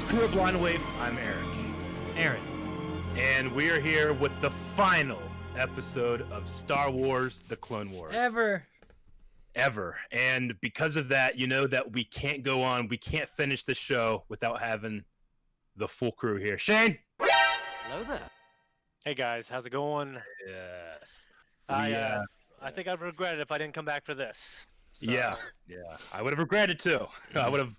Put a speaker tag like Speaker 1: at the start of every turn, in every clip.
Speaker 1: Crew of Blind Wave, I'm Eric.
Speaker 2: Aaron.
Speaker 1: And we are here with the final episode of Star Wars The Clone Wars. Ever. And because of that, you know that we can't go on, we can't finish the show without having the full crew here. Shane?
Speaker 3: Hello there.
Speaker 2: Hey guys, how's it going?
Speaker 1: Yes.
Speaker 2: I think I'd regret it if I didn't come back for this. So...
Speaker 1: Yeah. I would have regretted too. I would have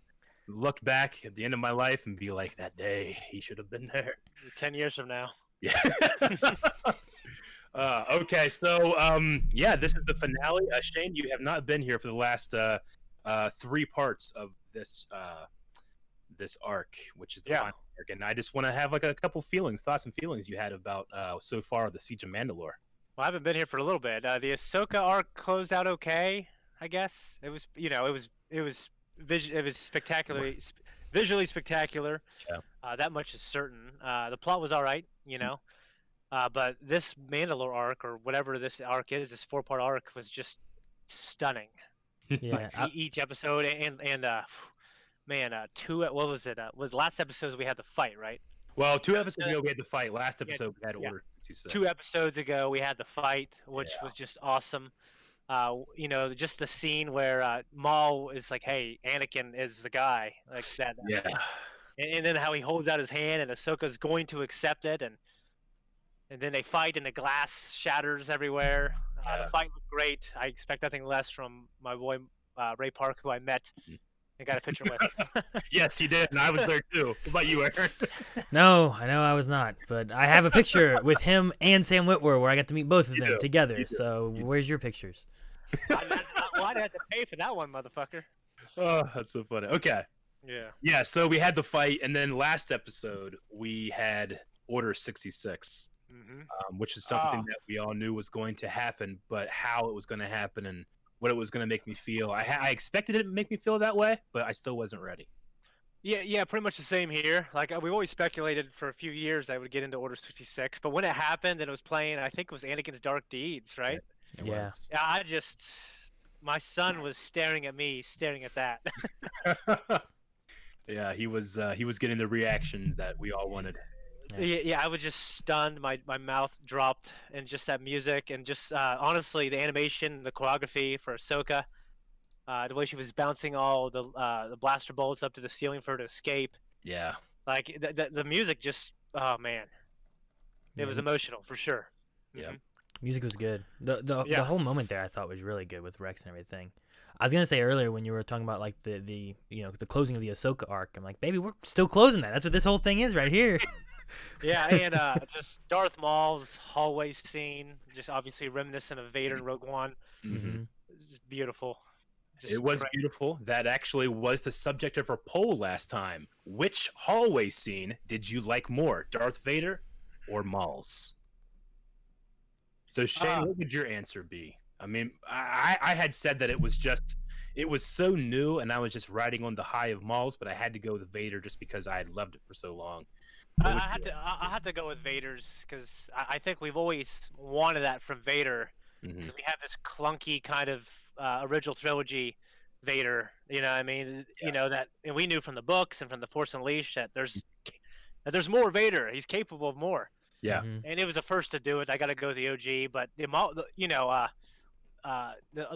Speaker 1: looked back at the end of my life and be like, that day, he should have been there.
Speaker 2: 10 years from now.
Speaker 1: Yeah. Okay, so this is the finale. Shane, you have not been here for the last 3 parts of this this arc, which is the final arc, and I just want to have like a couple thoughts and feelings you had about so far the Siege of Mandalore.
Speaker 2: Well, I haven't been here for a little bit. The Ahsoka arc closed out okay, I guess. It was, it was spectacularly, visually spectacular.
Speaker 1: Yeah.
Speaker 2: That much is certain. The plot was all right, but this Mandalore arc, or whatever this arc is, this 4-part arc, was just stunning.
Speaker 3: Yeah.
Speaker 2: Each episode what was it? Was last episode we had the fight, right?
Speaker 1: Well, 2 episodes ago we had the fight. Last episode we had Order 66.
Speaker 2: 2 episodes ago we had the fight, which was just awesome. Just the scene where Maul is like, "Hey, Anakin is the guy," like that.
Speaker 1: Yeah.
Speaker 2: And then how he holds out his hand, and Ahsoka's going to accept it, and then they fight, and the glass shatters everywhere. The fight looked great. I expect nothing less from my boy Ray Park, who I met and got a picture with.
Speaker 1: Yes, he did, and I was there too. What about you, Aaron?
Speaker 3: No, I know I was not, but I have a picture with him and Sam Witwer where I got to meet both of them together. So where's your pictures?
Speaker 2: I'd have to pay for that one, motherfucker.
Speaker 1: Oh, that's so funny. Okay. Yeah, so we had the fight, and then last episode we had Order 66, which is something that we all knew was going to happen, but how it was going to happen and what it was going to make me feel. I expected it to make me feel that way, but I still wasn't ready.
Speaker 2: Yeah, pretty much the same here. Like, we always speculated for a few years I would get into Order 66, but when it happened and it was playing, I think it was Anakin's Dark Deeds, right?
Speaker 1: It was.
Speaker 2: Yeah, my son was staring at me, staring at that.
Speaker 1: Yeah, he was getting the reactions that we all wanted.
Speaker 2: Yeah, I was just stunned. My mouth dropped, and just that music, and just honestly, the animation, the choreography for Ahsoka, the way she was bouncing all the blaster bolts up to the ceiling for her to escape.
Speaker 1: Yeah.
Speaker 2: Like the music just, oh man, it was emotional for sure.
Speaker 1: Yeah.
Speaker 3: Music was good. The whole moment there I thought was really good with Rex and everything. I was gonna say earlier when you were talking about like the closing of the Ahsoka arc, I'm like, baby, we're still closing that. That's what this whole thing is right here.
Speaker 2: Yeah, and just Darth Maul's hallway scene, just obviously reminiscent of Vader and Rogue One. It's just beautiful.
Speaker 1: It was beautiful. That actually was the subject of our poll last time. Which hallway scene did you like more, Darth Vader or Maul's? So Shane, what would your answer be? I mean, I had said that it was so new, and I was just riding on the high of Maul's, but I had to go with Vader just because I had loved it for so long.
Speaker 2: I had to go with Vader's because I think we've always wanted that from Vader. Because we have this clunky kind of original trilogy Vader. You know what I mean?
Speaker 1: Yeah.
Speaker 2: That, and we knew from the books and from the Force Unleashed that there's more Vader. He's capable of more.
Speaker 1: Yeah.
Speaker 2: And it was the first to do it. I got to go with the OG, but the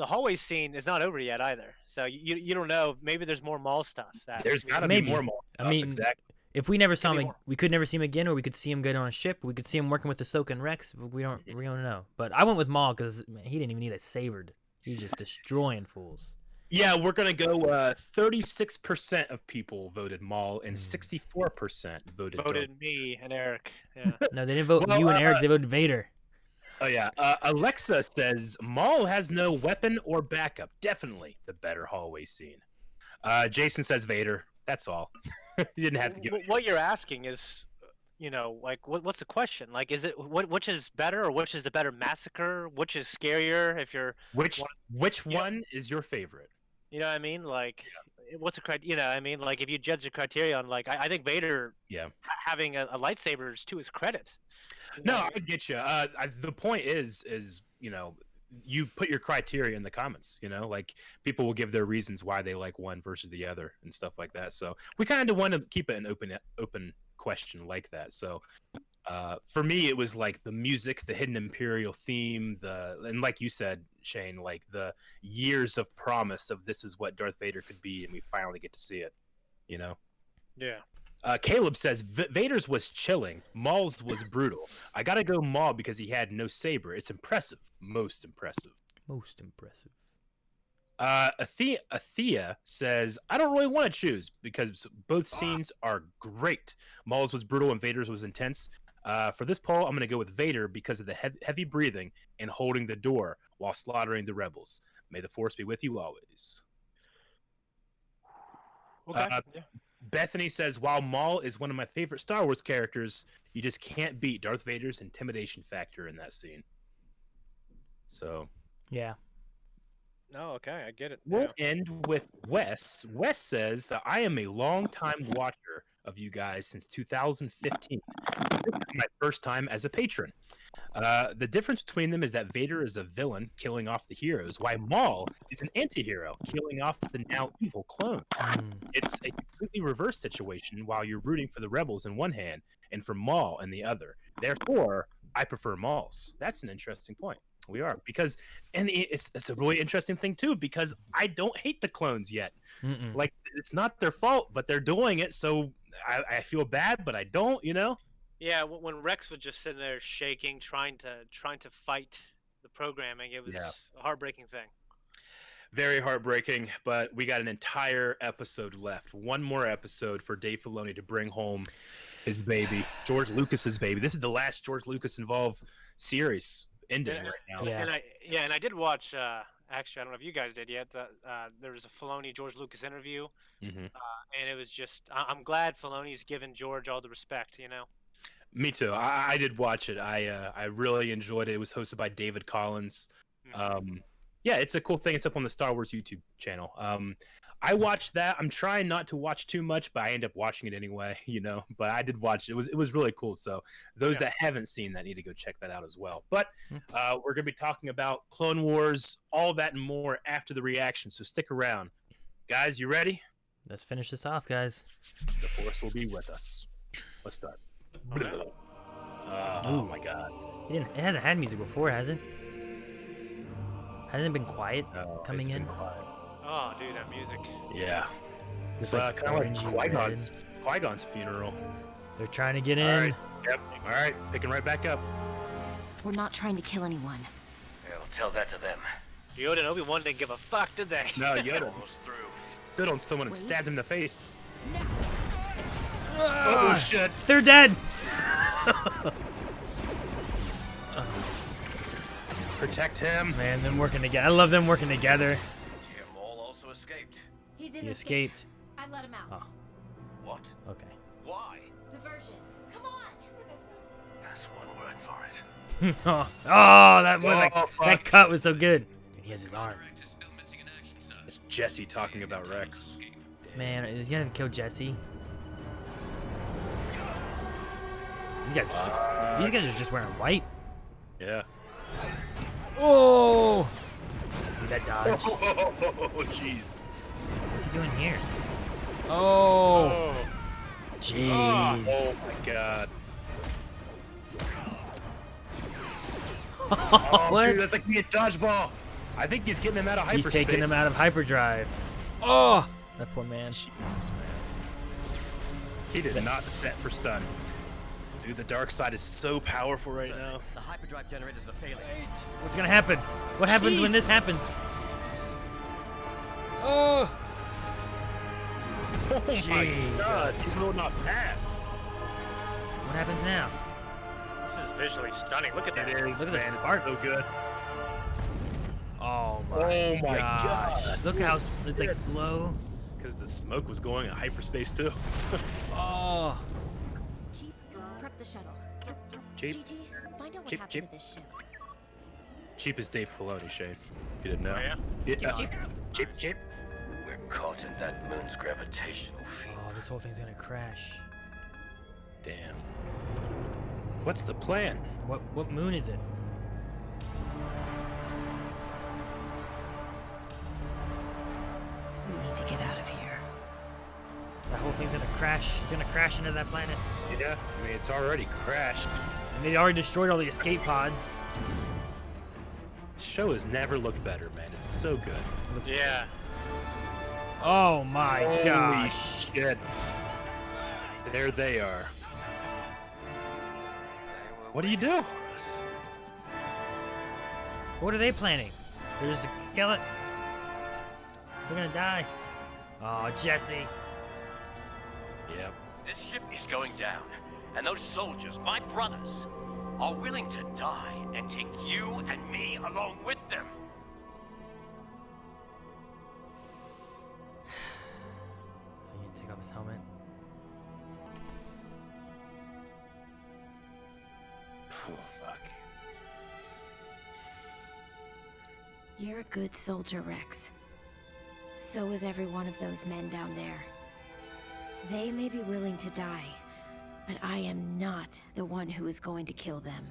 Speaker 2: hallway scene is not over yet either. So you don't know. Maybe there's more Maul stuff.
Speaker 1: There's got to be more Maul stuff.
Speaker 3: I mean,
Speaker 1: exactly.
Speaker 3: If we never saw him, we could never see him again, or we could see him get on a ship. We could see him working with Ahsoka and Rex. We don't know. But I went with Maul because he didn't even need a saber. He was just destroying fools.
Speaker 1: Yeah, we're gonna go. 36% of people voted Maul, and 64% voted
Speaker 2: me and Eric. Yeah.
Speaker 3: No, they didn't vote you and Eric. They voted Vader.
Speaker 1: Oh yeah. Alexa says Maul has no weapon or backup. Definitely the better hallway scene. Jason says Vader. That's all. You didn't have to give.
Speaker 2: What you're asking is, like what's the question? Like, is it which is better, or which is the better massacre? Which is scarier? If you're
Speaker 1: which one is your favorite?
Speaker 2: You know what I mean? Like, what's the criteria? You know what I mean? Like, if you judge the criteria on, like, I think Vader having a lightsaber is to his credit.
Speaker 1: No, I get you. The point is you put your criteria in the comments. You know, like people will give their reasons why they like one versus the other and stuff like that. So we kind of want to keep it an open question like that. So for me, it was like the music, the Hidden Imperial theme, and like you said, Shane, like the years of promise of this is what Darth Vader could be, and we finally get to see it. You know.
Speaker 2: Yeah.
Speaker 1: Caleb says Vader's was chilling. Maul's was brutal. I gotta go Maul because he had no saber. It's impressive. Most impressive.
Speaker 3: Most impressive.
Speaker 1: Athea says, I don't really want to choose because both scenes are great. Maul's was brutal and Vader's was intense. For this poll, I'm going to go with Vader because of the heavy breathing and holding the door while slaughtering the rebels. May the Force be with you always.
Speaker 2: Okay. Yeah.
Speaker 1: Bethany says, while Maul is one of my favorite Star Wars characters, you just can't beat Darth Vader's intimidation factor in that scene. So,
Speaker 3: yeah.
Speaker 2: No, okay, I get it.
Speaker 1: We'll end with Wes. Wes says that I am a long-time watcher of you guys since 2015. This is my first time as a patron. The difference between them is that Vader is a villain killing off the heroes, while Maul is an anti-hero killing off the now evil clone. It's a completely reverse situation while you're rooting for the rebels in one hand and for Maul in the other. Therefore, I prefer Maul's. That's an interesting point. We are because, and it's a really interesting thing too because I don't hate the clones yet. Like it's not their fault, but they're doing it, so I feel bad, but I don't. You know.
Speaker 2: Yeah, when Rex was just sitting there shaking, trying to fight the programming, it was a heartbreaking thing.
Speaker 1: Very heartbreaking, but we got an entire episode left. One more episode for Dave Filoni to bring home his baby, George Lucas's baby. This is the last George Lucas involved series ending right now.
Speaker 3: Yeah.
Speaker 2: And I did watch. Actually, I don't know if you guys did yet. There was a Filoni George Lucas interview, and it was just. I'm glad Filoni's given George all the respect. You know.
Speaker 1: Me too. I did watch it. I really enjoyed it. It was hosted by David Collins. Yeah, it's a cool thing. It's up on the Star Wars YouTube channel. I watched that. I'm trying not to watch too much, but I end up watching it anyway, you know. But I did watch it. It was really cool. So those that haven't seen that need to go check that out as well. But we're going to be talking about Clone Wars, all that and more after the reaction. So stick around. Guys, you ready?
Speaker 3: Let's finish this off, guys.
Speaker 1: The Force will be with us. Let's start. Oh my god.
Speaker 3: It hasn't had music before, has it? Hasn't it been quiet coming in?
Speaker 1: Quiet.
Speaker 2: Oh, dude, that music.
Speaker 1: Yeah.
Speaker 3: It's
Speaker 1: kind of like Qui-Gon's funeral.
Speaker 3: They're trying to get in.
Speaker 1: All right. Yep. All right. Picking right back up.
Speaker 4: We're not trying to kill anyone.
Speaker 5: Yeah, we'll tell that to them.
Speaker 2: Yoda and Obi-Wan didn't give a fuck, did they?
Speaker 1: No, Yoda stood on someone and stabbed him in the face.
Speaker 4: No.
Speaker 1: Oh shit!
Speaker 3: They're dead.
Speaker 1: Protect him.
Speaker 3: Man, them working together. I love them working together.
Speaker 5: Jim Maul also escaped.
Speaker 4: He didn't
Speaker 3: He escaped.
Speaker 4: I let him out.
Speaker 3: Oh.
Speaker 5: What?
Speaker 3: Okay.
Speaker 5: Why?
Speaker 4: Diversion. Come on.
Speaker 5: That's one word for it.
Speaker 3: Oh, that cut was so good. And he has his arm.
Speaker 1: It's Jesse talking about Rex.
Speaker 3: Man, is he gonna kill Jesse? These guys are just wearing white.
Speaker 1: Yeah.
Speaker 3: Oh! Dude, that dodge.
Speaker 1: Oh, jeez.
Speaker 3: What's he doing here? Oh! Jeez.
Speaker 1: Oh my god.
Speaker 3: What?
Speaker 1: Dude, that's like me at dodgeball. I think he's getting him out of hyperspace.
Speaker 3: He's taking him out of hyperdrive. Oh! That poor man.
Speaker 1: Jeez, man. He did not set for stun. Dude, the dark side is so powerful right now.
Speaker 5: The hyperdrive generators are failing.
Speaker 3: What's gonna happen? What happens when this happens? Oh!
Speaker 1: Oh my god,
Speaker 3: Jesus.
Speaker 1: he will not pass.
Speaker 3: What happens now?
Speaker 2: This is visually stunning. Look at that.
Speaker 1: It is,
Speaker 3: Look at the
Speaker 1: man, it's
Speaker 3: sparks.
Speaker 1: so good.
Speaker 3: Oh
Speaker 1: Oh my
Speaker 3: gosh.
Speaker 1: god.
Speaker 3: Look how it's like slow.
Speaker 1: Because the smoke was going at hyperspace too.
Speaker 3: Oh.
Speaker 4: Jeep, prep the shuttle.
Speaker 1: Cheap.
Speaker 4: Gigi, find out what
Speaker 1: Cheap,
Speaker 4: happened
Speaker 1: cheap.
Speaker 4: to this ship.
Speaker 1: Cheap is Dave Filoni, Shane. If you didn't know.
Speaker 2: Oh, yeah?
Speaker 1: Yeah.
Speaker 4: Cheap.
Speaker 1: Cheap.
Speaker 5: We're caught in that moon's gravitational field.
Speaker 3: Oh, this whole thing's gonna crash.
Speaker 1: Damn. What's the plan?
Speaker 3: What moon is it? crash. It's gonna crash into that planet.
Speaker 1: Yeah, I mean, it's already crashed.
Speaker 3: And they already destroyed all the escape pods.
Speaker 1: The show has never looked better, man. It's so good.
Speaker 2: Yeah.
Speaker 3: Oh my
Speaker 1: Holy
Speaker 3: gosh.
Speaker 1: shit. There they are. What do you do?
Speaker 3: What are they planning? They're just gonna kill it. We're gonna die. Oh, Jesse.
Speaker 1: Yep.
Speaker 5: This ship is going down, and those soldiers, my brothers, are willing to die and take you and me along with them.
Speaker 3: He can take off his helmet.
Speaker 1: Oh, fuck.
Speaker 4: You're a good soldier, Rex. So is every one of those men down there. They may be willing to die, but I am not the one who is going to kill them.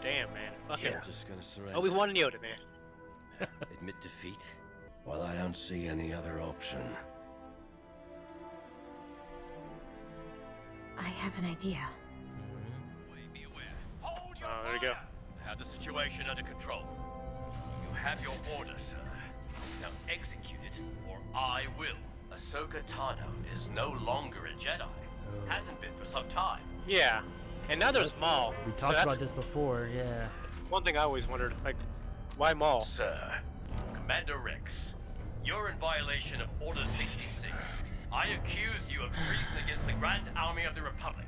Speaker 2: Damn, man. Fucking.
Speaker 5: I'm just gonna surrender.
Speaker 2: Oh, we won Yoda, man.
Speaker 5: Admit defeat? Well, I don't see any other option.
Speaker 4: I have an idea.
Speaker 5: Be aware. Hold your
Speaker 2: Oh, there we go.
Speaker 5: I have the situation under control. You have your order, sir. Now execute it, or I will. Ahsoka Tano is no longer a Jedi. Hasn't been for some time.
Speaker 2: Yeah. And now there's Maul.
Speaker 3: We
Speaker 2: So
Speaker 3: talked
Speaker 2: that's
Speaker 3: about this before, yeah.
Speaker 2: one thing I always wondered, like, why Maul?
Speaker 5: Sir, Commander Rex, you're in violation of Order 66. I accuse you of treason against the Grand Army of the Republic.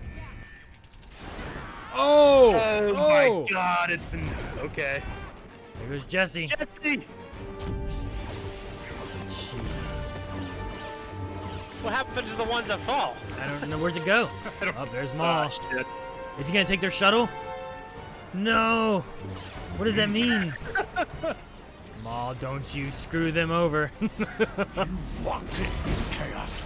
Speaker 3: Oh!
Speaker 1: Oh, my god, it's okay.
Speaker 3: There goes Jesse.
Speaker 1: Jesse!
Speaker 3: Jeez.
Speaker 2: What happened to the ones that fall?
Speaker 3: I don't know where's it go. Oh, there's Maul.
Speaker 1: Oh, shit.
Speaker 3: Is he gonna take their shuttle? No! What does that mean? Maul, don't you screw them over.
Speaker 5: Wanted this chaos.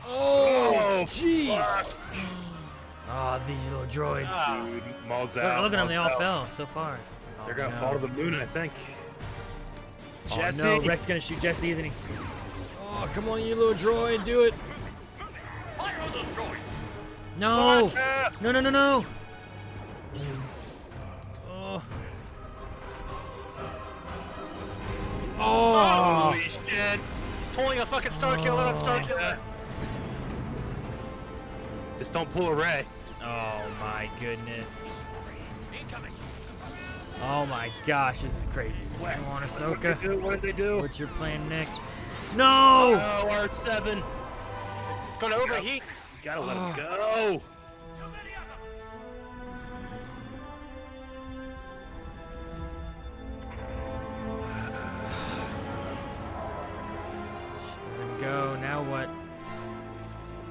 Speaker 3: Oh, jeez. Oh, these little droids.
Speaker 1: Dude, Maul's
Speaker 3: Look,
Speaker 1: out.
Speaker 3: look at them, they all
Speaker 1: Maul's out.
Speaker 3: fell so far.
Speaker 1: They're
Speaker 3: Oh,
Speaker 1: gonna
Speaker 3: no.
Speaker 1: fall to the moon, I think.
Speaker 3: Oh,
Speaker 1: Jesse!
Speaker 3: no, Rex gonna shoot Jesse, isn't he? Oh, come on, you little droid, do it.
Speaker 5: Fire on those droids!
Speaker 3: No!
Speaker 1: Ah!
Speaker 3: No, no, no, no! Oh. Oh!
Speaker 1: Holy shit!
Speaker 2: Pulling a fucking Star Killer on Star Killer.
Speaker 1: Just don't pull a Ray.
Speaker 3: Oh my goodness.
Speaker 5: Incoming!
Speaker 3: Oh my gosh, this is crazy. Come on, Ahsoka.
Speaker 1: What did they do?
Speaker 3: What's your plan next? No!
Speaker 1: Oh, R7.
Speaker 2: It's gonna overheat.
Speaker 1: Gotta let him go.
Speaker 3: Let him go. Now what?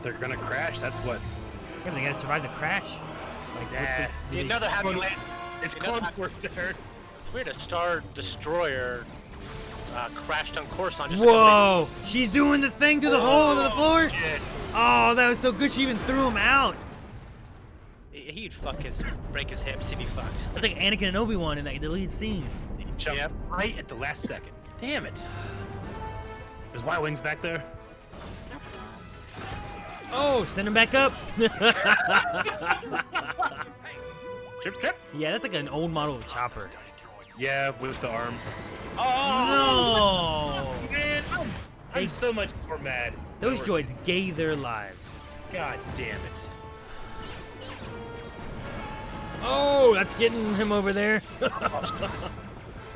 Speaker 1: They're gonna crash. That's what.
Speaker 3: Yeah, but they gotta survive the crash. Like, what's the,
Speaker 1: Yeah.
Speaker 3: do they-
Speaker 2: Another happy
Speaker 1: Clone-
Speaker 2: land.
Speaker 1: It's
Speaker 2: You know,
Speaker 1: Clone Wars, there.
Speaker 2: It's weird, a Star Destroyer crashed on Coruscant. Just
Speaker 3: Whoa! She's doing the thing through the hole in the floor?
Speaker 1: Shit.
Speaker 3: Oh, that was so good. She even threw him out.
Speaker 2: He'd break his hips. He'd be fucked.
Speaker 3: That's like Anakin and Obi-Wan in that the lead scene.
Speaker 1: Jumped
Speaker 2: Yep.
Speaker 1: right at the last second. Damn it. There's Y-Wings back there.
Speaker 3: Oh, send him back up.
Speaker 1: Chip, chip.
Speaker 3: Yeah, that's like an old model of Chopper.
Speaker 1: Yeah, with the arms.
Speaker 3: No!
Speaker 1: Man,
Speaker 3: They-
Speaker 1: I'm so much more mad.
Speaker 3: Those droids gave their lives.
Speaker 1: God damn it.
Speaker 3: Oh, that's getting him over there.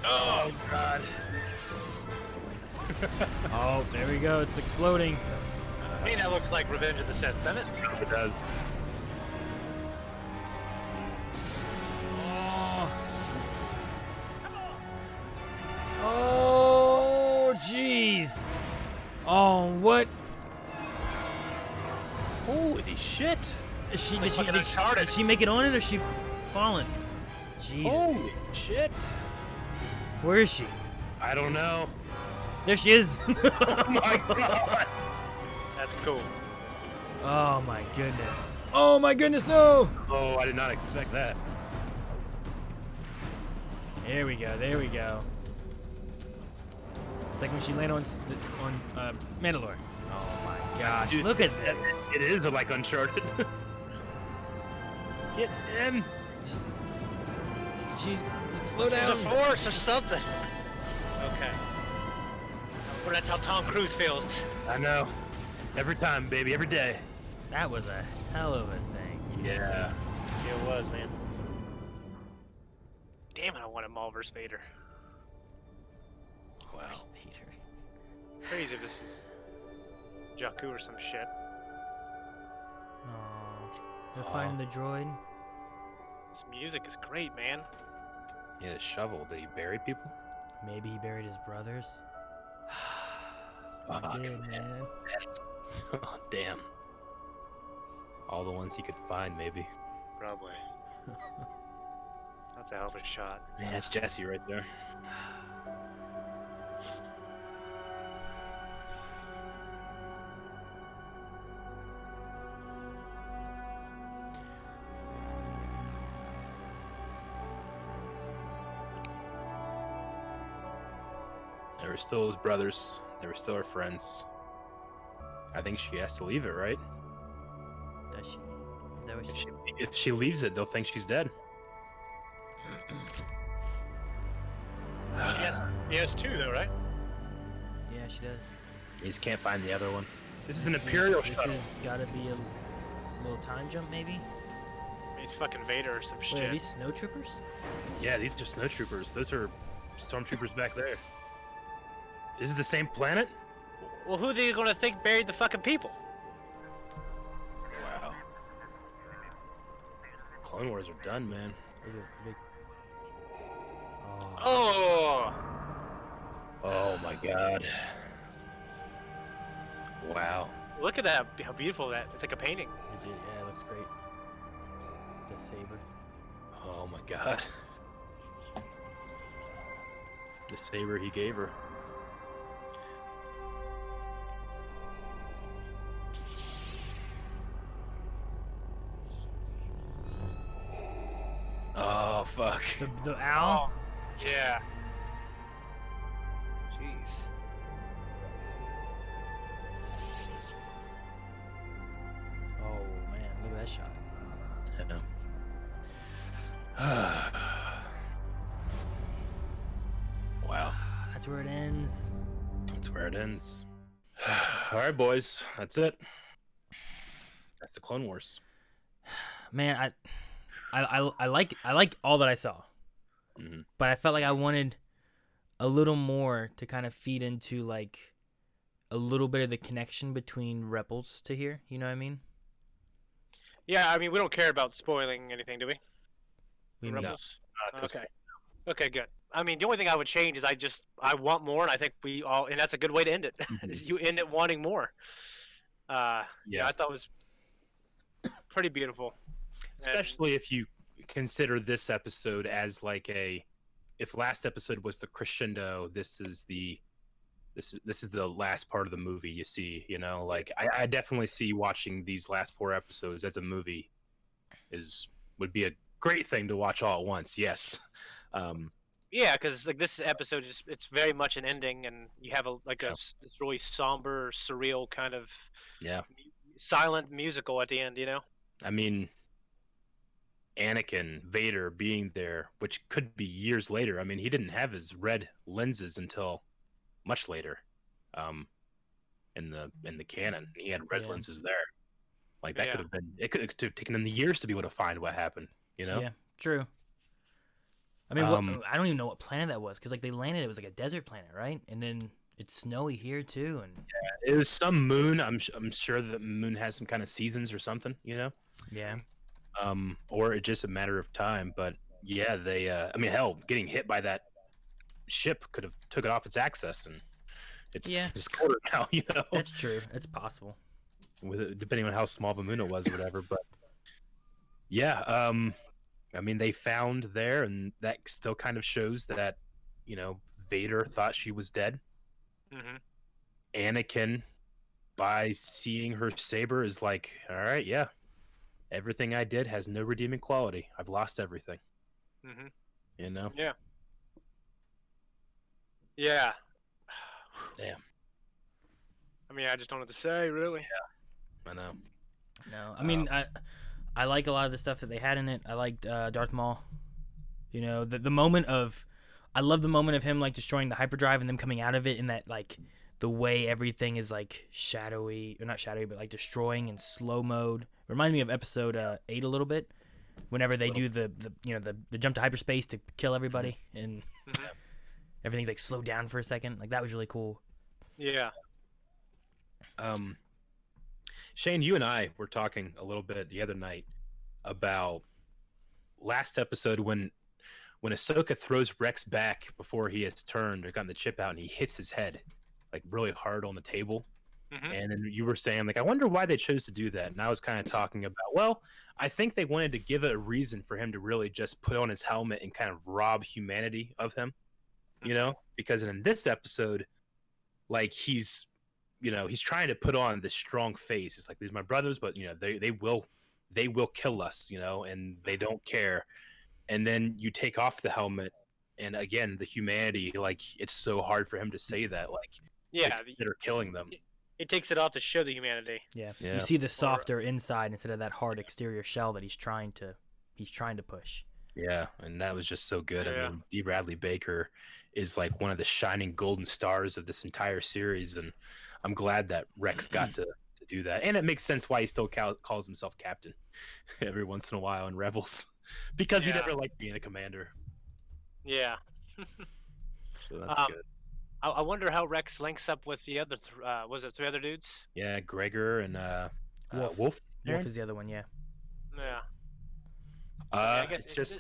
Speaker 1: Oh, God.
Speaker 3: Oh, there we go. It's exploding.
Speaker 2: I mean, that looks like Revenge of the Sith, doesn't it?
Speaker 1: It does.
Speaker 3: Oh, jeez. Oh, what?
Speaker 1: Holy shit.
Speaker 3: Is she,
Speaker 2: It's
Speaker 3: did, she,
Speaker 2: like
Speaker 3: did, she,
Speaker 2: Uncharted.
Speaker 3: did she make it on it or is she fallen? Jesus.
Speaker 1: Holy shit.
Speaker 3: Where is she?
Speaker 1: I don't know.
Speaker 3: There she is.
Speaker 1: Oh, my God.
Speaker 2: That's cool.
Speaker 3: Oh, my goodness. Oh, my goodness, no.
Speaker 1: Oh, I did not expect that.
Speaker 3: There we go. There we go. It's like when she landed on Mandalore. Oh my gosh!
Speaker 1: Dude,
Speaker 3: look at this.
Speaker 1: It is like Uncharted. Get him!
Speaker 3: Just slow
Speaker 2: There's a
Speaker 3: down.
Speaker 2: force or something. Okay. Well, that's how Tom Cruise feels.
Speaker 1: I know. Every time, baby, every day.
Speaker 3: That was a hell of a thing.
Speaker 1: Yeah.
Speaker 2: It was, man. Damn it, I want a Maul vs. Vader.
Speaker 1: Wow.
Speaker 3: Peter.
Speaker 2: Crazy if this is Jakku or some shit.
Speaker 3: Aw. They're finding the droid.
Speaker 2: This music is great, man.
Speaker 1: He had a shovel. Did he bury people?
Speaker 3: Maybe he buried his brothers.
Speaker 1: Fuck,
Speaker 3: He did, man.
Speaker 1: Oh, damn. All the ones he could find, maybe.
Speaker 2: Probably. That's a hell of a shot.
Speaker 1: Man, that's Jesse right there. They were still his brothers. They were still her friends. I think she has to leave it, right?
Speaker 3: Does she? Is that what she?
Speaker 1: If she leaves it, they'll think she's dead.
Speaker 2: He has two, though, right?
Speaker 3: Yeah, she does.
Speaker 1: You just can't find the other one. This is an
Speaker 3: This
Speaker 1: Imperial
Speaker 3: This
Speaker 1: shuttle.
Speaker 3: has got to be a little time jump, maybe.
Speaker 2: He's fucking Vader or some
Speaker 3: Wait,
Speaker 2: shit.
Speaker 3: are these snow troopers?
Speaker 1: Yeah, these are snowtroopers. Those are stormtroopers back there. This is the same planet?
Speaker 2: Well, who are they gonna think buried the fucking people?
Speaker 1: Wow. Clone Wars are done, man.
Speaker 3: Those are big. Oh.
Speaker 2: Oh!
Speaker 1: Oh my god. Wow.
Speaker 2: Look at that, how beautiful that. It's like a painting.
Speaker 3: It did. Yeah, it looks great. The saber.
Speaker 1: Oh my god. The saber he gave her. Oh fuck.
Speaker 3: The owl.
Speaker 2: Yeah. Jeez.
Speaker 3: Oh man, look at that shot.
Speaker 1: Wow.
Speaker 3: That's where it ends.
Speaker 1: That's where it ends. All right, boys. That's it. That's the Clone Wars.
Speaker 3: Man, I like all that I saw,
Speaker 1: Mhm.
Speaker 3: but I felt like I wanted a little more to kind of feed into like a little bit of the connection between Rebels to here. You know what I mean?
Speaker 2: Yeah, I mean, we don't care about spoiling anything, do we?
Speaker 3: We
Speaker 1: No.
Speaker 2: Rebels?
Speaker 1: Not at this
Speaker 2: Okay. Okay, good. I mean, the only thing I would change is I want more, and I think we all, and that's a good way to end it. Is you end it wanting more. Yeah, I thought it was pretty beautiful.
Speaker 1: Especially if you consider this episode as like if last episode was the crescendo, this is the last part of the movie. You see, like I definitely see watching these last 4 episodes as a movie would be a great thing to watch all at once. Yes.
Speaker 2: Yeah, because like this episode it's very much an ending, and you have this really somber, surreal kind of silent musical at the end.
Speaker 1: I mean, Anakin, Vader being there, which could be years later. I mean, he didn't have his red lenses until much later, in the canon. He had red lenses there. Like that could have been. It could have taken them years to be able to find what happened.
Speaker 3: Yeah, true. I mean, I don't even know what planet that was because like they landed, it was like a desert planet, right? And then it's snowy here too, and
Speaker 1: it was some moon. I'm sure the moon has some kind of seasons or something.
Speaker 3: Yeah.
Speaker 1: Or it's just a matter of time. But yeah, they. I mean, hell, getting hit by that ship could have took it off its axis, and it's just colder now.
Speaker 3: That's true. It's possible.
Speaker 1: Depending on how small the moon it was, or whatever. But yeah, I mean, they found there, and that still kind of shows that, Vader thought she was dead.
Speaker 2: Mm-hmm.
Speaker 1: Anakin, by seeing her saber, is like, all right, yeah, everything I did has no redeeming quality. I've lost everything.
Speaker 2: Mm-hmm.
Speaker 1: Yeah.
Speaker 2: Yeah.
Speaker 1: Damn.
Speaker 2: I mean, I just don't know what to say, really.
Speaker 1: I know.
Speaker 3: No, I mean, I like a lot of the stuff that they had in it. I liked Darth Maul. You know, the moment of, I love the moment of him like destroying the hyperdrive and them coming out of it in that like the way everything is like shadowy, or not shadowy, but like destroying in slow mode. Reminds me of episode 8 a little bit. Whenever they do the jump to hyperspace to kill everybody and everything's like slowed down for a second, like that was really cool.
Speaker 2: Yeah.
Speaker 1: Shane, you and I were talking a little bit the other night about last episode when Ahsoka throws Rex back before he has turned or gotten the chip out, and he hits his head like really hard on the table. And then you were saying, like, I wonder why they chose to do that. And I was kind of talking about, well, I think they wanted to give it a reason for him to really just put on his helmet and kind of rob humanity of him, you know? Because in this episode, like, he's trying to put on this strong face. It's like, these are my brothers, but, you know, they will kill us, you know, and they don't care. And then you take off the helmet, and again, the humanity, like, it's so hard for him to say that, like,
Speaker 2: Yeah.
Speaker 1: that are killing them.
Speaker 2: It takes it off to show the humanity.
Speaker 3: Yeah.
Speaker 1: Yeah.
Speaker 3: You see the softer inside instead of that hard exterior shell that he's trying to push.
Speaker 1: Yeah, and that was just so good.
Speaker 2: Yeah.
Speaker 1: I mean, D. Bradley Baker is like one of the shining golden stars of this entire series, and I'm glad that Rex got to do that. And it makes sense why he still calls himself captain every once in a while in Rebels, because he
Speaker 2: Yeah.
Speaker 1: never liked being a commander.
Speaker 2: Yeah.
Speaker 1: So that's good.
Speaker 2: I wonder how Rex links up with the other. Was it 3 other dudes?
Speaker 1: Yeah, Gregor and
Speaker 3: Wolf.
Speaker 1: Wolf.
Speaker 3: Wolf is the other one, yeah.
Speaker 2: Yeah. I guess
Speaker 1: It's just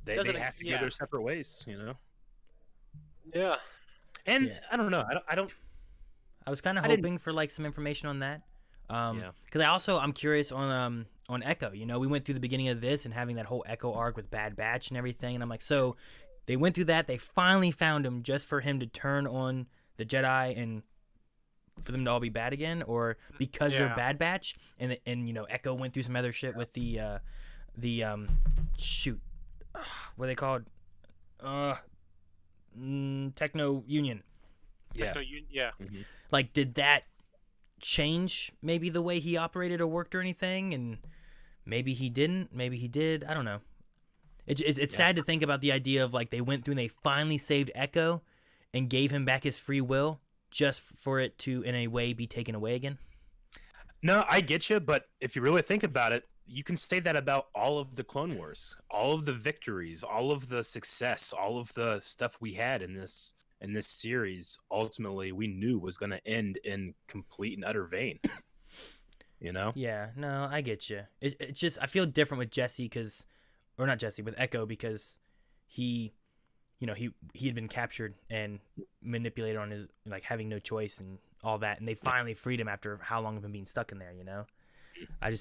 Speaker 1: they
Speaker 2: doesn't
Speaker 1: have
Speaker 2: ex-
Speaker 1: to go
Speaker 2: yeah.
Speaker 1: their separate ways, you know.
Speaker 2: Yeah.
Speaker 1: And
Speaker 3: Yeah.
Speaker 1: I don't know. I don't.
Speaker 3: I was kind of
Speaker 1: I didn't-
Speaker 3: hoping for like some information on that.
Speaker 1: Yeah.
Speaker 3: Because I'm curious on Echo. You know, we went through the beginning of this and having that whole Echo arc with Bad Batch and everything, and I'm like, so they went through that. They finally found him just for him to turn on the Jedi and for them to all be bad again, or because they're
Speaker 2: Yeah.
Speaker 3: Bad Batch and you know Echo went through some other shit with the shoot, what are they called? Techno Union.
Speaker 1: Yeah.
Speaker 2: Yeah.
Speaker 3: Like, did that change maybe the way he operated or worked or anything? And maybe he didn't. Maybe he did. I don't know. It's sad to think about the idea of like they went through and they finally saved Echo and gave him back his free will just for it to in a way be taken away again.
Speaker 1: No, I get you, but if you really think about it, you can say that about all of the Clone Wars, all of the victories, all of the success, all of the stuff we had in this series. Ultimately, we knew was going to end in complete and utter vain. You know?
Speaker 3: Yeah, no, I get you. It's just I feel different with Jesse or not Jesse, with Echo because he had been captured and manipulated on his like having no choice and all that, and they finally freed him after how long of him being stuck in there. You know, I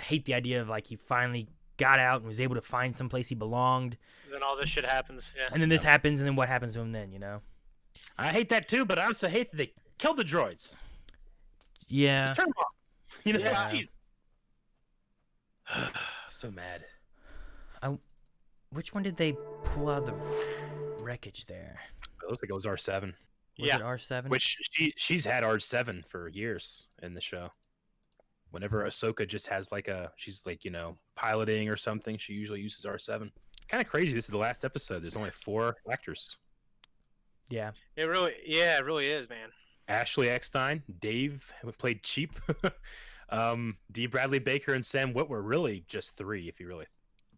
Speaker 3: hate the idea of like he finally got out and was able to find some place he belonged.
Speaker 2: And then all this shit happens. Yeah.
Speaker 3: And then this happens, and then what happens to him then? You know?
Speaker 1: I hate that too, but I also hate that they killed the droids.
Speaker 3: Yeah.
Speaker 1: Turn them off. You know?
Speaker 3: Yeah.
Speaker 1: Jeez. So mad.
Speaker 3: Which one did they pull out of the wreckage there?
Speaker 1: It looks like it was R7.
Speaker 3: Was it R7?
Speaker 1: Which she's had R7 for years in the show. Whenever Ahsoka just has she's like, you know, piloting or something, she usually uses R7. Kind of crazy. This is the last episode. There's only 4 actors.
Speaker 3: Yeah.
Speaker 2: It really is, man.
Speaker 1: Ashley Eckstein, Dave, who played Cheap, D. Bradley Baker, and Sam Witwer. Really just 3 if you really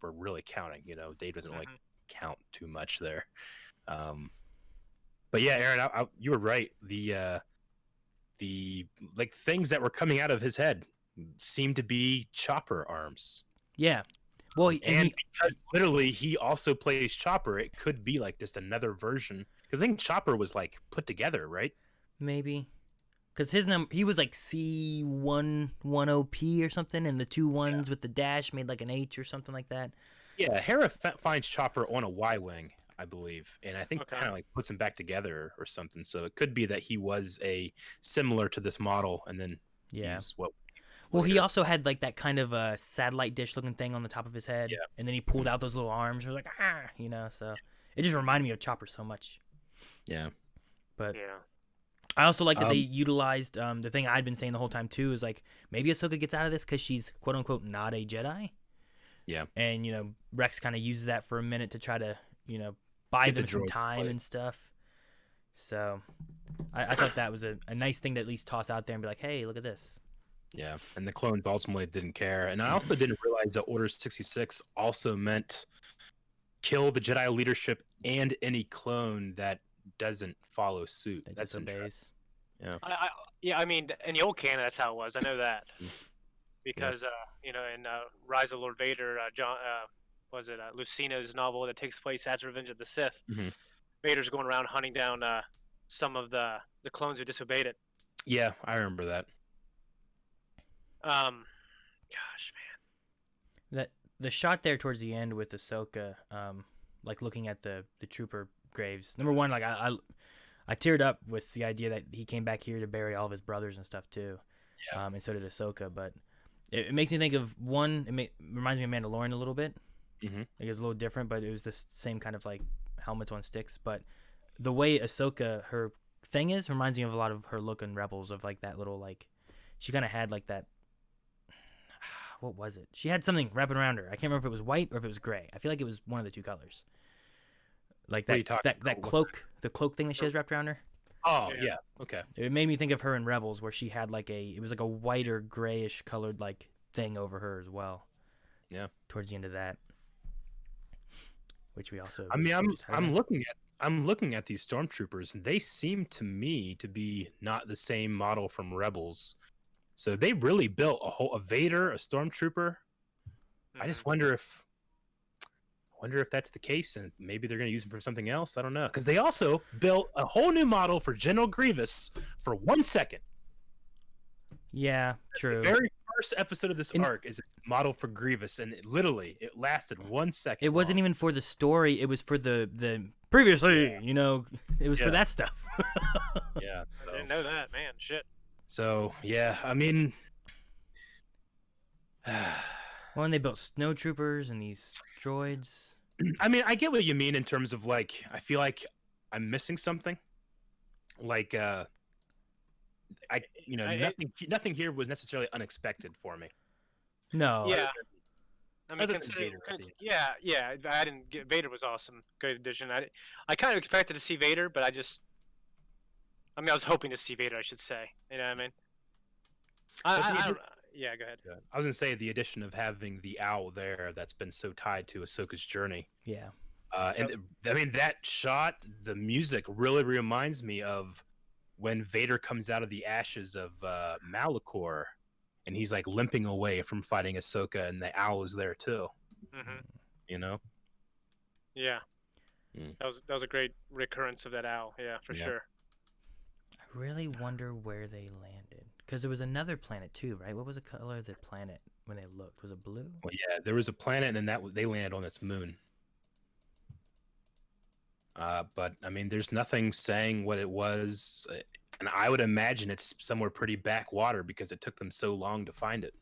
Speaker 1: were really counting. You know, Dave doesn't really count too much there. But yeah, Aaron, you were right. The like things that were coming out of his head seemed to be chopper arms.
Speaker 3: Yeah. Well,
Speaker 1: because literally he also plays Chopper, it could be like just another version. Because I think Chopper was like put together, right?
Speaker 3: maybe. Because his he was like C11OP or something, and the 2 ones with the dash made like an H or something like that.
Speaker 1: Yeah, Hera finds Chopper on a Y-wing, I believe, and I think kind of like puts him back together or something. So it could be that he was similar to this model, and then he's what.
Speaker 3: Well, he also had like that kind of a satellite dish looking thing on the top of his head, and then he pulled out those little arms. It was like so it just reminded me of Chopper so much.
Speaker 1: Yeah.
Speaker 3: But
Speaker 2: Yeah.
Speaker 3: I also like that they utilized the thing I'd been saying the whole time too is like maybe Ahsoka gets out of this because she's quote unquote not a Jedi.
Speaker 1: Yeah.
Speaker 3: And Rex kind of uses that for a minute to try to buy
Speaker 1: Get
Speaker 3: them
Speaker 1: the
Speaker 3: some
Speaker 1: droid
Speaker 3: time and
Speaker 1: placed.
Speaker 3: stuff. So I thought that was a nice thing to at least toss out there and be like, hey, look at this.
Speaker 1: Yeah, and the clones ultimately didn't care. And I also didn't realize that Order 66 also meant kill the Jedi leadership and any clone that doesn't follow suit.
Speaker 3: That
Speaker 1: That's
Speaker 3: disobeys.
Speaker 1: Yeah.
Speaker 2: Yeah, I mean, in the old canon, that's how it was. I know that because in Rise of Lord Vader, John was it Lucina's novel that takes place after Revenge of the Sith.
Speaker 1: Mhm.
Speaker 2: Vader's going around hunting down some of the clones who disobeyed it.
Speaker 1: Yeah, I remember that.
Speaker 2: Gosh, man.
Speaker 3: The shot there towards the end with Ahsoka, like looking at the trooper graves. Number one, like I teared up with the idea that he came back here to bury all of his brothers and stuff too.
Speaker 1: Yeah.
Speaker 3: And so did Ahsoka. But it makes me think of one. Reminds me of Mandalorian a little bit.
Speaker 1: Mhm.
Speaker 3: It was a little different, but it was the same kind of like helmets on sticks. But the way Ahsoka, her thing is, reminds me of a lot of her look in Rebels, of like that little like, she kind of had like that. What was it? She had something wrapping around her. I can't remember if it was white or if it was gray. I feel like it was one of the two colors. Like
Speaker 1: What are you
Speaker 3: that
Speaker 1: talking
Speaker 3: that
Speaker 1: about?
Speaker 3: cloak, the cloak thing that she has wrapped around her.
Speaker 1: Oh,
Speaker 2: Yeah.
Speaker 1: yeah. Okay.
Speaker 3: It made me think of her in Rebels, where she had like it was like a white or grayish colored like thing over her as well.
Speaker 1: Yeah.
Speaker 3: Towards the end of that, which we also.
Speaker 1: I mean,
Speaker 3: we just had
Speaker 1: I'm
Speaker 3: there.
Speaker 1: looking at these stormtroopers, and they seem to me to be not the same model from Rebels. So they really built a Vader, a stormtrooper. I just wonder if that's the case, and maybe they're going to use him for something else. I don't know, because they also built a whole new model for General Grievous for 1 second.
Speaker 3: Yeah, true.
Speaker 1: The very first episode of this arc is a model for Grievous, and it lasted 1 second.
Speaker 3: It wasn't even for the story. It was for the previously. It was for that stuff.
Speaker 1: Yeah,
Speaker 2: I
Speaker 1: so
Speaker 2: didn't know that, man. Shit.
Speaker 1: yeah, I mean,
Speaker 3: Well, and they built snowtroopers and these droids.
Speaker 1: I mean, I get what you mean in terms of like, I feel like I'm missing something. Like, nothing here was necessarily unexpected for me.
Speaker 3: No.
Speaker 2: Yeah. I mean,
Speaker 1: Other than
Speaker 2: considering,
Speaker 1: Vader at the end.
Speaker 2: yeah. I didn't get Vader was awesome, great addition. I kind of expected to see Vader, but I was hoping to see Vader, I should say. You know what I mean? I don't. Yeah, go ahead.
Speaker 1: Yeah. I was gonna say the addition of having the owl there that's been so tied to Ahsoka's journey.
Speaker 3: Yeah.
Speaker 1: I mean, that shot, the music really reminds me of when Vader comes out of the ashes of Malachor, and he's like limping away from fighting Ahsoka, and the owl is there too.
Speaker 2: Mm-hmm.
Speaker 1: You know?
Speaker 2: Yeah.
Speaker 1: Mm.
Speaker 2: That was a great recurrence of that owl. Yeah, for
Speaker 1: Yeah.
Speaker 2: sure.
Speaker 3: I really wonder where they landed, because there was another planet too, right? What was the color of the planet when they looked? Was it blue?
Speaker 1: Well, yeah, there was a planet, and then they landed on its moon. But I mean, there's nothing saying what it was, and I would imagine it's somewhere pretty backwater because it took them so long to find it.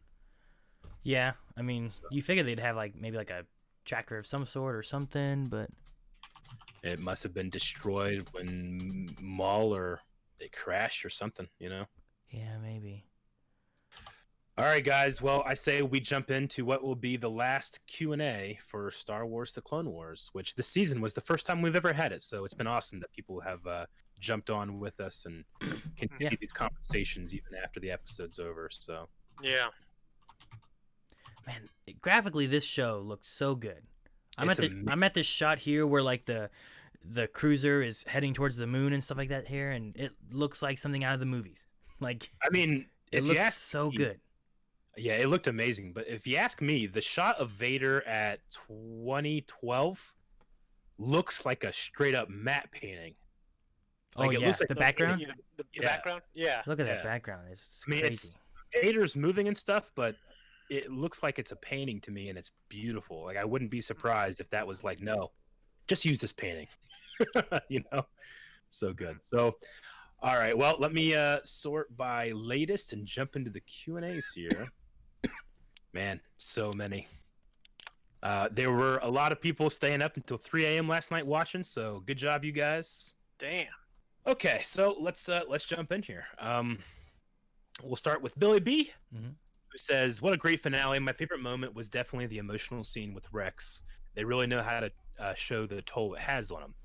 Speaker 3: Yeah, I mean, you figure they'd have like maybe like a tracker of some sort or something, but
Speaker 1: It must have been destroyed when Maul or it crashed or something, you know?
Speaker 3: yeah, maybe.
Speaker 1: All right, guys. Well, I say we jump into what will be the last Q&A for Star Wars: The Clone Wars, which this season was the first time we've ever had it. So it's been awesome that people have jumped on with us and continue these conversations even after the episode's over. So
Speaker 2: Yeah.
Speaker 3: Man, graphically this show looked so good. I'm
Speaker 1: It's
Speaker 3: at this shot here where like the cruiser is heading towards the moon and stuff like that here, and it looks like something out of the movies. Like,
Speaker 1: I mean,
Speaker 3: it
Speaker 1: if you
Speaker 3: looks
Speaker 1: ask
Speaker 3: so
Speaker 1: me-
Speaker 3: good.
Speaker 1: Yeah, it looked amazing. But if you ask me, the shot of Vader at 2012 looks like a straight up matte painting. Like,
Speaker 3: Oh
Speaker 1: it
Speaker 3: yeah,
Speaker 1: looks like
Speaker 3: the
Speaker 1: no
Speaker 3: background.
Speaker 2: The
Speaker 1: Yeah.
Speaker 2: background? Yeah.
Speaker 3: Look at
Speaker 1: Yeah.
Speaker 3: that background. It's
Speaker 1: I mean,
Speaker 3: crazy.
Speaker 1: it's Vader's moving and stuff, but it looks like it's a painting to me, and it's beautiful. Like, I wouldn't be surprised if that was like, no, just use this painting. You know, so good. So, all right. Well, let me sort by latest and jump into the Q&As here. Man, so many. There were a lot of people staying up until 3 a.m. last night watching, so good job, you guys.
Speaker 2: Damn.
Speaker 1: Okay, so let's jump in here. We'll start with Billy B,
Speaker 3: Mhm.
Speaker 1: who says, "What a great finale! My favorite moment was definitely the emotional scene with Rex. They really know how to show the toll it has on him.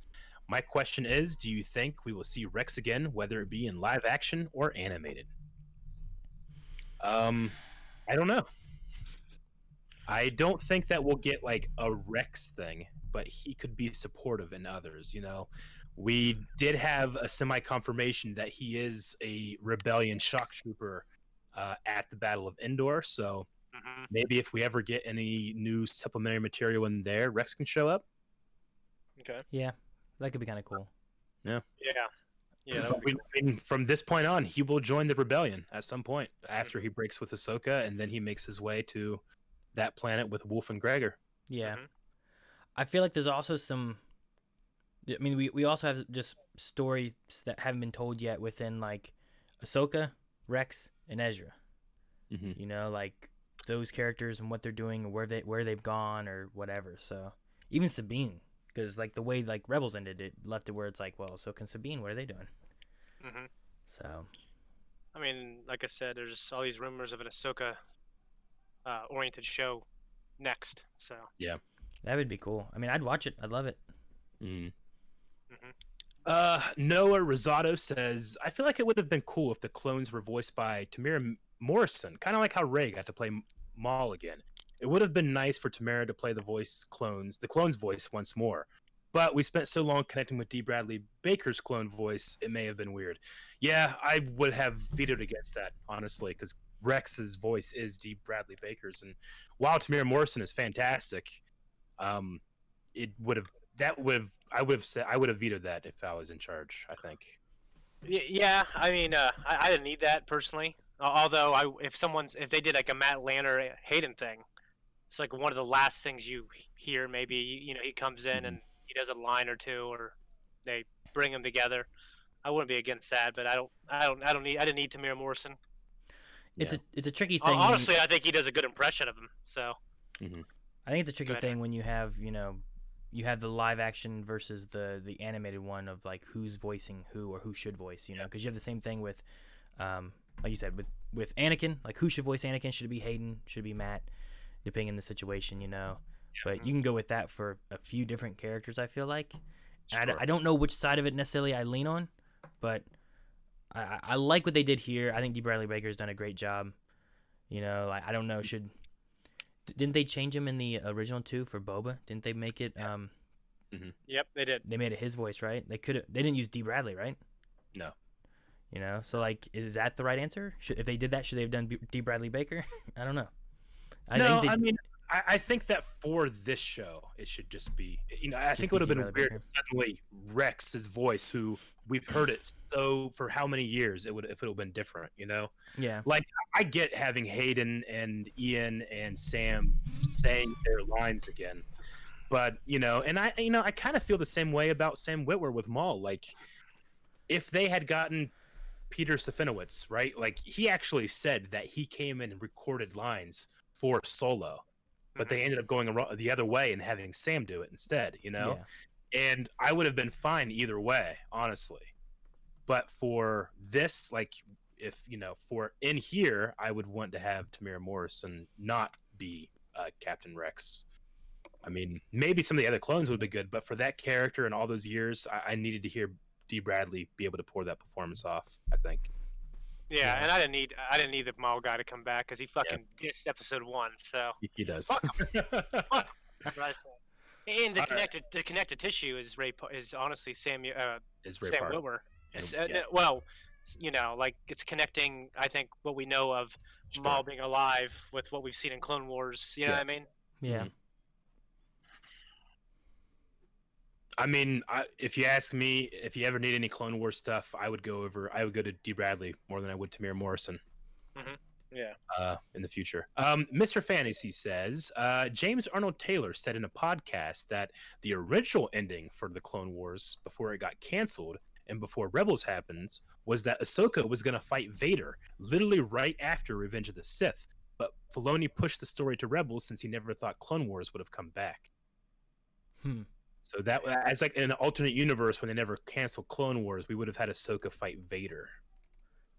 Speaker 1: My question is, do you think we will see Rex again, whether it be in live action or animated?" I don't know. I don't think that we'll get like a Rex thing, but he could be supportive in others. We did have a semi confirmation that he is a rebellion shock trooper at the Battle of Endor. So
Speaker 2: Hmm.
Speaker 1: maybe if we ever get any new supplementary material in there, Rex can show up.
Speaker 2: Okay.
Speaker 3: Yeah, that could be kind of cool.
Speaker 2: Yeah. Yeah. That
Speaker 1: But
Speaker 2: would be cool.
Speaker 1: from this point on, he will join the rebellion at some point after he breaks with Ahsoka, and then he makes his way to that planet with Wolf and Gregor.
Speaker 3: Yeah,
Speaker 2: Mhm.
Speaker 3: I feel like there's also some. I mean, we also have just stories that haven't been told yet within like Ahsoka, Rex, and Ezra.
Speaker 1: Mm-hmm.
Speaker 3: You know, like those characters and what they're doing, or where they've gone, or whatever. So even Sabine, because like the way like Rebels ended, it left it where it's like, well, so can Sabine? What are they doing?
Speaker 2: Mhm.
Speaker 3: So
Speaker 2: I mean, like I said, there's all these rumors of an Ahsoka oriented show next. So.
Speaker 3: that would be cool. I mean, I'd watch it. I'd love it.
Speaker 1: Mm-hmm.
Speaker 2: Mhm.
Speaker 1: Noah Rosado says, "I feel like it would have been cool if the clones were voiced by Tamara Morrison, kind of like how Rey got to play Maul again. It would have been nice for Tamara to play the clone's voice once more. But we spent so long connecting with D. Bradley Baker's clone voice, it may have been weird." Yeah, I would have vetoed against that, honestly, because Rex's voice is D. Bradley Baker's, and while Tamara Morrison is fantastic, it would have I would have vetoed that if I was in charge. I think.
Speaker 2: Yeah, I mean, I didn't need that personally. Although, if they did like a Matt Lanner Hayden thing, it's like one of the last things you hear. Maybe he comes in and he does a line or two, or they bring them together. I wouldn't be against that, but I didn't need Tamir Morrison.
Speaker 3: It's a tricky thing.
Speaker 2: Honestly, I think he does a good impression of him. So.
Speaker 3: I think it's a tricky thing when you have you have the live action versus the animated one of like who's voicing who or who should voice, because you have the same thing with like you said with Anakin, like who should voice Anakin? Should it be Hayden? Should it be Matt? Depending on the situation, but you can go with that for a few different characters, I feel like. And I don't know which side of it necessarily I lean on, but I like what they did here. I think D. Bradley Baker's done a great job. Like I don't know, didn't they change him in the original too for Boba? Didn't they make it?
Speaker 2: Yep, they did.
Speaker 3: They made it his voice, right? They didn't use D. Bradley, right?
Speaker 1: No.
Speaker 3: So like, is that the right answer? If they did that, should they have done D. Bradley Baker? I don't know.
Speaker 1: I think that for this show, it should just be, I think it would have been weird if suddenly Rex's voice, who we've heard it for how many years, if it would have been different,
Speaker 3: Yeah.
Speaker 1: Like, I get having Hayden and Ian and Sam saying their lines again, but, and I kind of feel the same way about Sam Witwer with Maul. Like, if they had gotten Peter Serafinowicz, right? Like, he actually said that he came in and recorded lines for Solo, but they ended up going the other way and having Sam do it instead,
Speaker 3: Yeah.
Speaker 1: And I would have been fine either way, honestly. But for this, like, if for in here, I would want to have Tamira Morrison not be Captain Rex. I mean, maybe some of the other clones would be good, but for that character and all those years, I needed to hear D. Bradley be able to pour that performance off, I think.
Speaker 2: Yeah, and I didn't need the Maul guy to come back because he fucking dissed episode 1. So
Speaker 1: he does.
Speaker 2: Fuck. And the connected tissue is honestly Sam Witwer. Well, like it's connecting. I think what we know of Maul being alive with what we've seen in Clone Wars. You know what I mean?
Speaker 3: Yeah.
Speaker 1: I mean, if you ask me, if you ever need any Clone Wars stuff, I would go to D. Bradley more than I would Tamir Morrison.
Speaker 2: Yeah.
Speaker 1: In the future. Mr. Fantasy says, James Arnold Taylor said in a podcast that the original ending for the Clone Wars before it got canceled and before Rebels happens was that Ahsoka was going to fight Vader literally right after Revenge of the Sith. But Filoni pushed the story to Rebels since he never thought Clone Wars would have come back. So that as like in an alternate universe when they never canceled Clone Wars, we would have had Ahsoka fight Vader.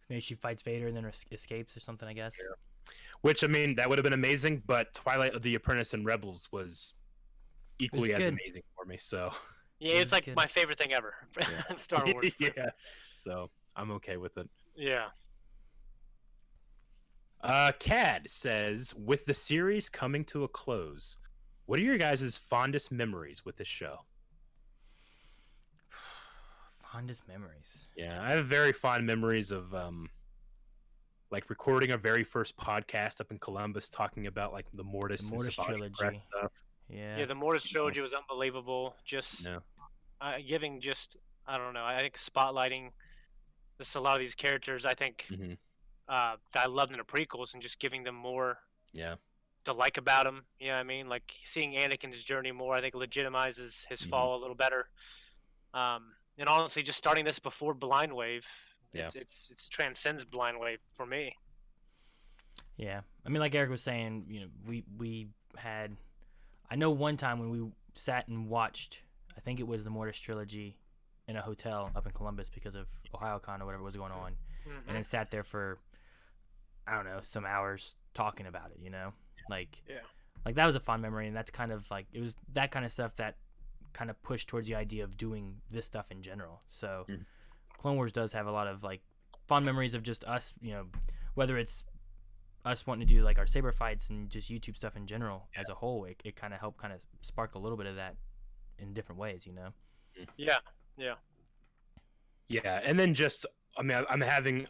Speaker 3: Maybe she fights Vader and then escapes or something, I guess.
Speaker 1: Yeah. Which, I mean, that would have been amazing, but Twilight of the Apprentice and Rebels was equally as amazing for me. So
Speaker 2: yeah, it's like my favorite thing ever in Star Wars.
Speaker 1: Yeah, so I'm okay with it.
Speaker 2: Yeah.
Speaker 1: Cad says, with the series coming to a close, what are your guys' fondest memories with this show?
Speaker 3: Fondest memories.
Speaker 1: Yeah, I have very fond memories of like recording our very first podcast up in Columbus, talking about like the Mortis
Speaker 3: trilogy
Speaker 1: stuff.
Speaker 2: Yeah, the Mortis trilogy was unbelievable. Just giving just I don't know. I think spotlighting just a lot of these characters. I think that I loved in the prequels and just giving them more. To like about him. You know what I mean? Like seeing Anakin's journey more, I think legitimizes his fall a little better. And honestly, just starting this before Blind Wave, it's transcends Blind Wave for me.
Speaker 3: Yeah, I mean, like Eric was saying, you know, we had, I know one time when we sat and watched, I think it was the Mortis trilogy, in a hotel up in Columbus because of OhioCon or whatever was going on, and then sat there for, I don't know, some hours talking about it. You know, like that was a fond memory, and that's kind of like it was that kind of stuff that kind of pushed towards the idea of doing this stuff in general. So Clone Wars does have a lot of like fond memories of just us, you know, whether it's us wanting to do like our saber fights and just YouTube stuff in general as a whole. It kind of helped kind of spark a little bit of that in different ways, you know?
Speaker 1: Yeah, and then just I mean,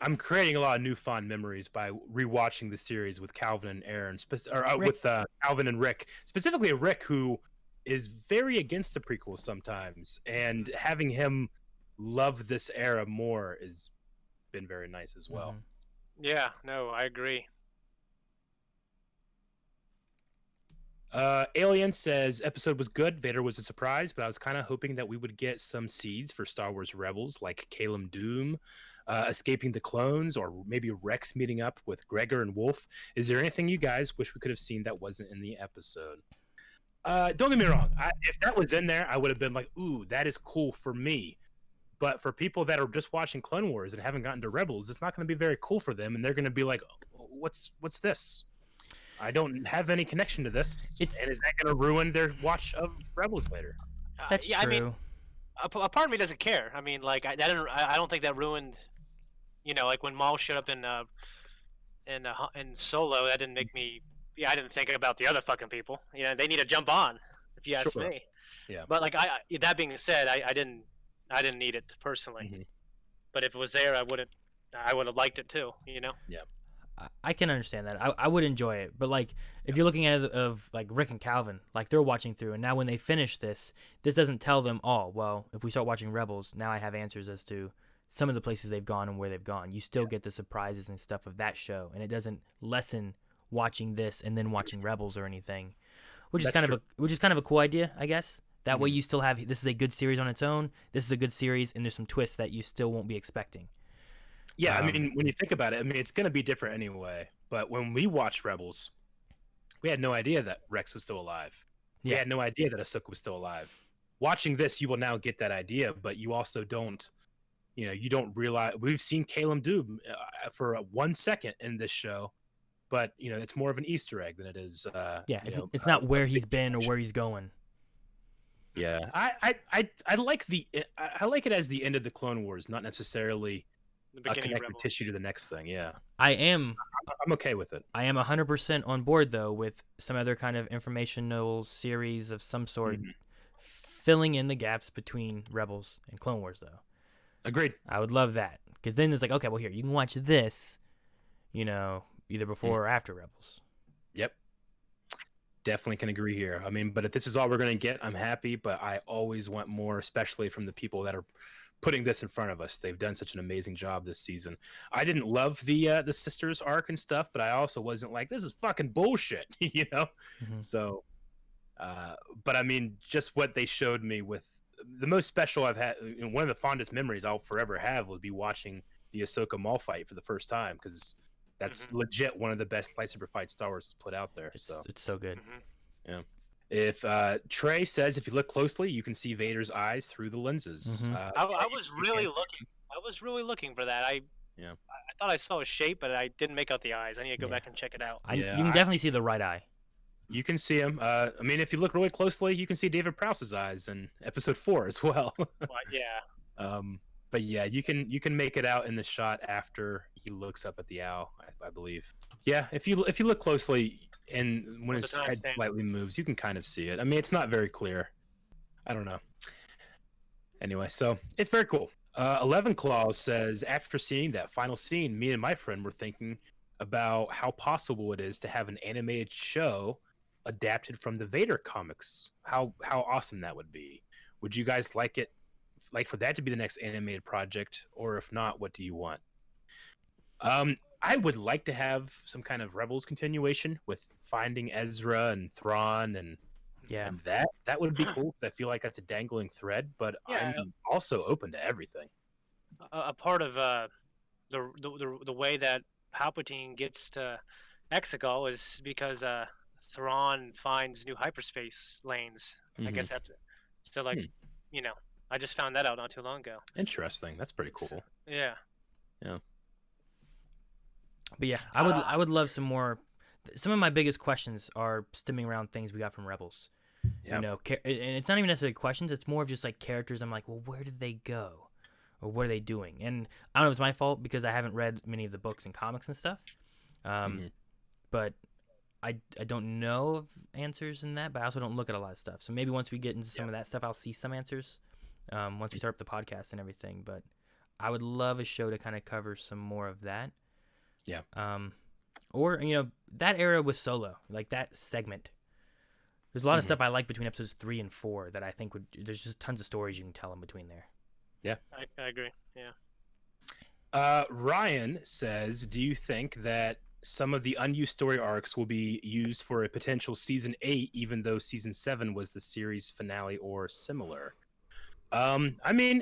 Speaker 1: I'm creating a lot of new fond memories by rewatching the series with Calvin and Aaron, with Calvin and Rick, specifically Rick, who is very against the prequels sometimes, and having him love this era more has been very nice as well.
Speaker 2: Yeah, no, I agree.
Speaker 1: Alien says episode was good. Vader was a surprise, but I was kind of hoping that we would get some seeds for Star Wars Rebels, like Caleb Doom escaping the clones, or maybe Rex meeting up with Gregor and Wolf. Is there anything you guys wish we could have seen that wasn't in the episode? Don't get me wrong. If that was in there, I would have been like, ooh, that is cool for me. But for people that are just watching Clone Wars and haven't gotten to Rebels, it's not going to be very cool for them, and they're going to be like, what's this? I don't have any connection to this, and is that going to ruin their watch of Rebels later?
Speaker 3: That's true.
Speaker 2: I mean, a part of me doesn't care. I mean, like I don't think that ruined. You know, like when Maul showed up in Solo, that didn't make me. Yeah, I didn't think about the other fucking people. You know, they need to jump on, if you ask me.
Speaker 1: Yeah.
Speaker 2: But like that being said, I didn't need it personally. But if it was there, I would have liked it too. You know.
Speaker 1: Yeah.
Speaker 3: I can understand that. I would enjoy it, but like if you're looking at it of like Rick and Calvin, like they're watching through, and now when they finish this doesn't tell them, oh well, if we start watching Rebels, now I have answers as to some of the places they've gone and where they've gone. You still get the surprises and stuff of that show, and it doesn't lessen watching this and then watching Rebels or anything, which is kind of a cool idea, I guess. That way you still have, this is a good series on its own. This is a good series, and there's some twists that you still won't be expecting.
Speaker 1: Yeah, I mean, when you think about it, I mean, it's going to be different anyway. But when we watched Rebels, we had no idea that Rex was still alive. We had no idea that Ahsoka was still alive. Watching this, you will now get that idea, but you also don't, you don't realize. We've seen Caleb Doom for 1 second in this show, but, it's more of an Easter egg than it is.
Speaker 3: It's not where he's been or where he's going.
Speaker 1: Yeah, I like I like it as the end of the Clone Wars, not necessarily a connective tissue to the next thing. Yeah,
Speaker 3: I'm
Speaker 1: okay with it.
Speaker 3: I am 100% on board though with some other kind of informational series of some sort, filling in the gaps between Rebels and Clone Wars. Though,
Speaker 1: agreed.
Speaker 3: I would love that, because then it's like, okay, well here you can watch this, either before or after Rebels.
Speaker 1: Yep, definitely can agree here. I mean, but if this is all we're gonna get, I'm happy. But I always want more, especially from the people that are putting this in front of us. They've done such an amazing job this season. I didn't love the sisters arc and stuff, but I also wasn't like, this is fucking bullshit, So, but I mean, just what they showed me with the most special I've had, one of the fondest memories I'll forever have would be watching the Ahsoka Maul fight for the first time, because that's legit one of the best lightsaber fights Star Wars has put out there.
Speaker 3: It's so good.
Speaker 1: Yeah. If Trey says, if you look closely, you can see Vader's eyes through the lenses.
Speaker 3: Mhm.
Speaker 2: I was really looking. I was really looking for that.
Speaker 1: Yeah.
Speaker 2: I thought I saw a shape, but I didn't make out the eyes. I need to go
Speaker 3: Yeah.
Speaker 2: back and check it out.
Speaker 3: You can definitely see the right eye.
Speaker 1: You can see him. I mean, if you look really closely, you can see David Prowse's eyes in episode 4 as well.
Speaker 2: Yeah.
Speaker 1: But yeah, you can make it out in the shot after he looks up at the owl, I believe. Yeah, if you look closely and when his head slightly moves, you can kind of see it. I mean, it's not very clear. I don't know. Anyway, so it's very cool. 11 Claws says, after seeing that final scene, me and my friend were thinking about how possible it is to have an animated show adapted from the Vader comics. How awesome that would be. Would you guys like for that to be the next animated project, or if not, what do you want? I would like to have some kind of Rebels continuation with finding Ezra and Thrawn and that would be cool, because I feel like that's a dangling thread, but I'm also open to everything.
Speaker 2: A part of the way that Palpatine gets to Exegol is because Thrawn finds new hyperspace lanes. I guess that's so like I just found that out not too long ago.
Speaker 1: Interesting. That's pretty cool.
Speaker 2: Yeah.
Speaker 3: But yeah, I would love some more. Some of my biggest questions are stemming around things we got from Rebels. Yep. And it's not even necessarily questions. It's more of just like characters. I'm like, well, where did they go, or what are they doing? And I don't know if it's my fault because I haven't read many of the books and comics and stuff. But I don't know of answers in that. But I also don't look at a lot of stuff. So maybe once we get into some of that stuff, I'll see some answers. Once we start up the podcast and everything. But I would love a show to kind of cover some more of that.
Speaker 1: Yeah.
Speaker 3: Or that era with Solo, like that segment. There's a lot of stuff I like between episodes 3 and 4 that I think there's just tons of stories you can tell in between there.
Speaker 1: Yeah.
Speaker 2: I agree. Yeah.
Speaker 1: Ryan says, do you think that some of the unused story arcs will be used for a potential season 8, even though season 7 was the series finale or similar? I mean,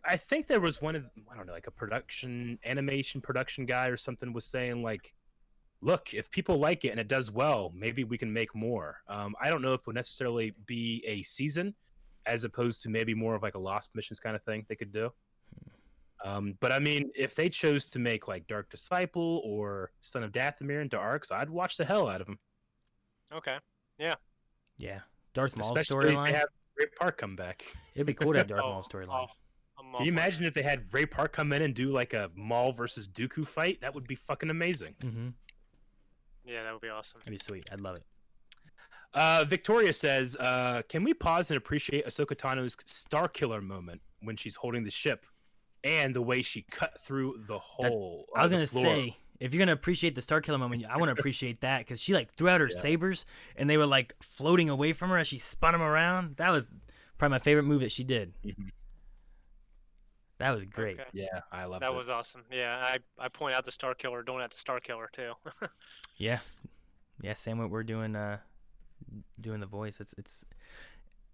Speaker 1: I think there was one of, I don't know, like a animation production guy or something was saying like, look, if people like it and it does well, maybe we can make more. I don't know if it would necessarily be a season as opposed to maybe more of like a Lost Missions kind of thing they could do. But I mean, if they chose to make like Dark Disciple or Son of Dathomir into arcs, I'd watch the hell out of them.
Speaker 2: Okay. Yeah.
Speaker 3: Yeah. Darth Maul's
Speaker 1: Especially
Speaker 3: storyline.
Speaker 1: if they have Ray Park come back.
Speaker 3: It'd be cool to have Darth Maul's storyline.
Speaker 1: Can you imagine if they had Ray Park come in and do like a Maul versus Dooku fight? That would be fucking amazing.
Speaker 3: Mm-hmm.
Speaker 2: Yeah, that would be awesome.
Speaker 3: That'd be sweet. I'd love it.
Speaker 1: Victoria says, can we pause and appreciate Ahsoka Tano's Star Killer moment when she's holding the ship and the way she cut through the hole?
Speaker 3: I was going to say, if you're going to appreciate the Star Killer moment, I want to appreciate that because she like threw out her sabers and they were like floating away from her as she spun them around. That was probably my favorite move that she did.
Speaker 1: Mm-hmm.
Speaker 3: That was great.
Speaker 2: Okay.
Speaker 1: Yeah, I loved it.
Speaker 2: That was awesome. Yeah, I point out the Star Killer, don't at the Star Killer too.
Speaker 3: Yeah, same what we're doing doing the voice. It's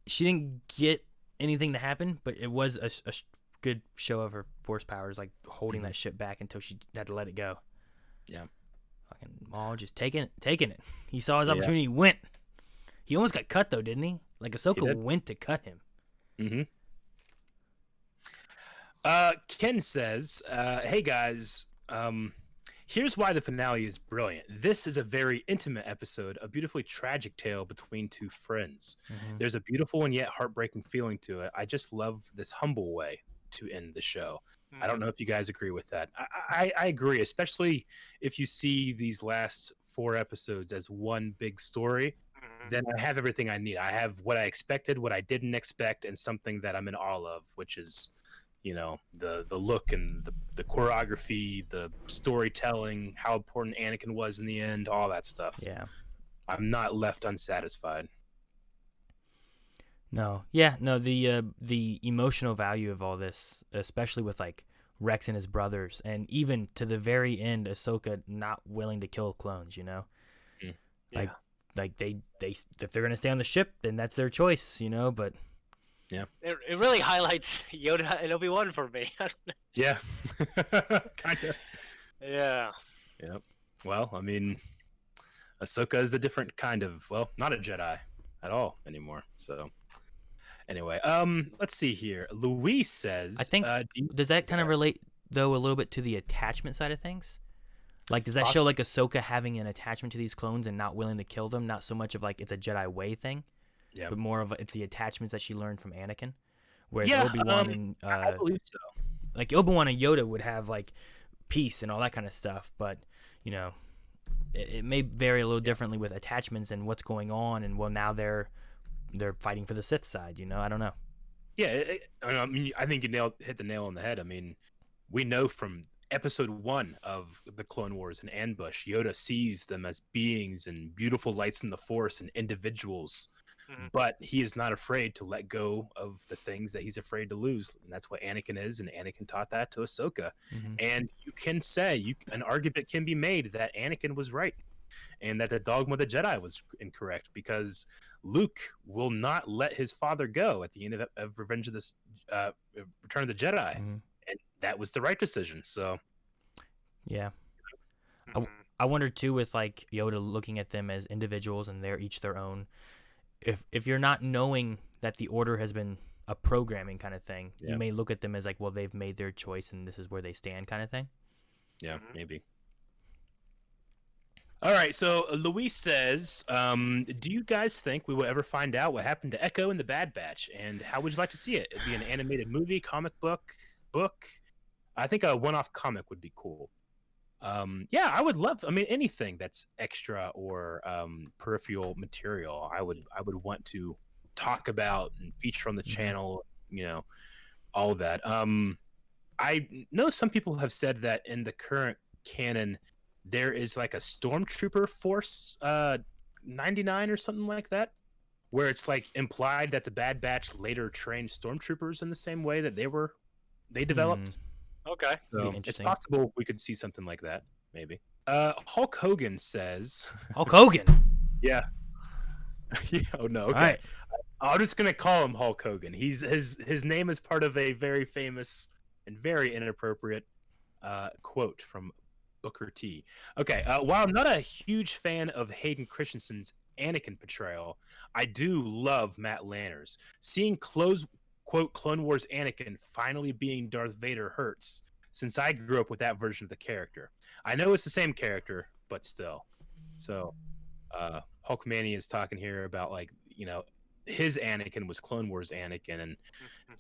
Speaker 3: she didn't get anything to happen, but it was a good show of her force powers, like holding that ship back until she had to let it go.
Speaker 1: Yeah.
Speaker 3: Fucking Maul just taking it. He saw his opportunity, he went. He almost got cut though, didn't he? Like Ahsoka went to cut him.
Speaker 1: Mm-hmm. Ken says, hey guys, here's why the finale is brilliant. This is a very intimate episode, a beautifully tragic tale between two friends. Mm-hmm. There's a beautiful and yet heartbreaking feeling to it. I just love this humble way to end the show. Mm-hmm. I don't know if you guys agree with that. I agree, especially if you see these last 4 episodes as one big story. Mm-hmm. Then I have everything I need. I have what I expected, what I didn't expect, and something that I'm in awe of, which is the look and the choreography, the storytelling, how important Anakin was in the end, all that stuff.
Speaker 3: Yeah.
Speaker 1: I'm not left unsatisfied.
Speaker 3: No. Yeah, no, the emotional value of all this, especially with like Rex and his brothers, and even to the very end, Ahsoka not willing to kill clones,
Speaker 2: Yeah.
Speaker 3: Like they if they're gonna stay on the ship, then that's their choice, but
Speaker 1: yeah,
Speaker 2: it really highlights Yoda and Obi-Wan for me.
Speaker 1: Yeah, kind of.
Speaker 2: Yeah.
Speaker 1: Yep. Well, I mean, Ahsoka is a different kind of, not a Jedi. at all anymore. So anyway, let's see here. Luis says,
Speaker 3: I think does that kind of relate though a little bit to the attachment side of things? Like, does that show like Ahsoka having an attachment to these clones and not willing to kill them? Not so much of like it's a Jedi way thing, but more of it's the attachments that she learned from Anakin. Whereas Obi-Wan and
Speaker 1: I believe so.
Speaker 3: Like Obi-Wan and Yoda would have like peace and all that kind of stuff, but you know, it may vary a little differently with attachments and what's going on. And well, now they're fighting for the Sith side. You know, I don't know.
Speaker 1: Yeah, I mean, I think you hit the nail on the head. I mean, we know from episode 1 of the Clone Wars and Ambush, Yoda sees them as beings and beautiful lights in the Force and individuals, but he is not afraid to let go of the things that he's afraid to lose, and that's what Anakin is. And Anakin taught that to Ahsoka. And you can say an argument can be made that Anakin was right, and that the dogma of the Jedi was incorrect, because Luke will not let his father go at the end of Revenge of the Return of the Jedi. And that was the right decision. So, yeah.
Speaker 3: I wonder too, with like Yoda looking at them as individuals and they're each their own. If you're not knowing that the Order has been a programming kind of thing, you may look at them as like, well, they've made their choice and this is where they stand, kind of thing.
Speaker 1: Yeah, maybe. All right, so Luis says, do you guys think we will ever find out what happened to Echo in the Bad Batch, and how would you like to see it? It'd be an animated movie, comic book. I think a one-off comic would be cool. Yeah, I would love. I mean, anything that's extra or peripheral material, I would want to talk about and feature on the channel. You know, all that. I know some people have said that in the current canon, there is like a Stormtrooper Force 99 or something like that, where it's like implied that the Bad Batch later trained Stormtroopers in the same way that they developed.
Speaker 2: Okay.
Speaker 1: So it's possible we could see something like that, maybe. Hulk Hogan says...
Speaker 3: Hulk Hogan?
Speaker 1: Yeah. Oh, no, okay.
Speaker 3: All right.
Speaker 1: I'm just going to call him Hulk Hogan. His name is part of a very famous and very inappropriate quote from Booker T. Okay, while I'm not a huge fan of Hayden Christensen's Anakin portrayal, I do love Matt Lanner's. Seeing quote Clone Wars Anakin finally being Darth Vader hurts, since I grew up with that version of the character. I know it's the same character, but still. So Hulkmania is talking here about, like, you know, his Anakin was Clone Wars Anakin, and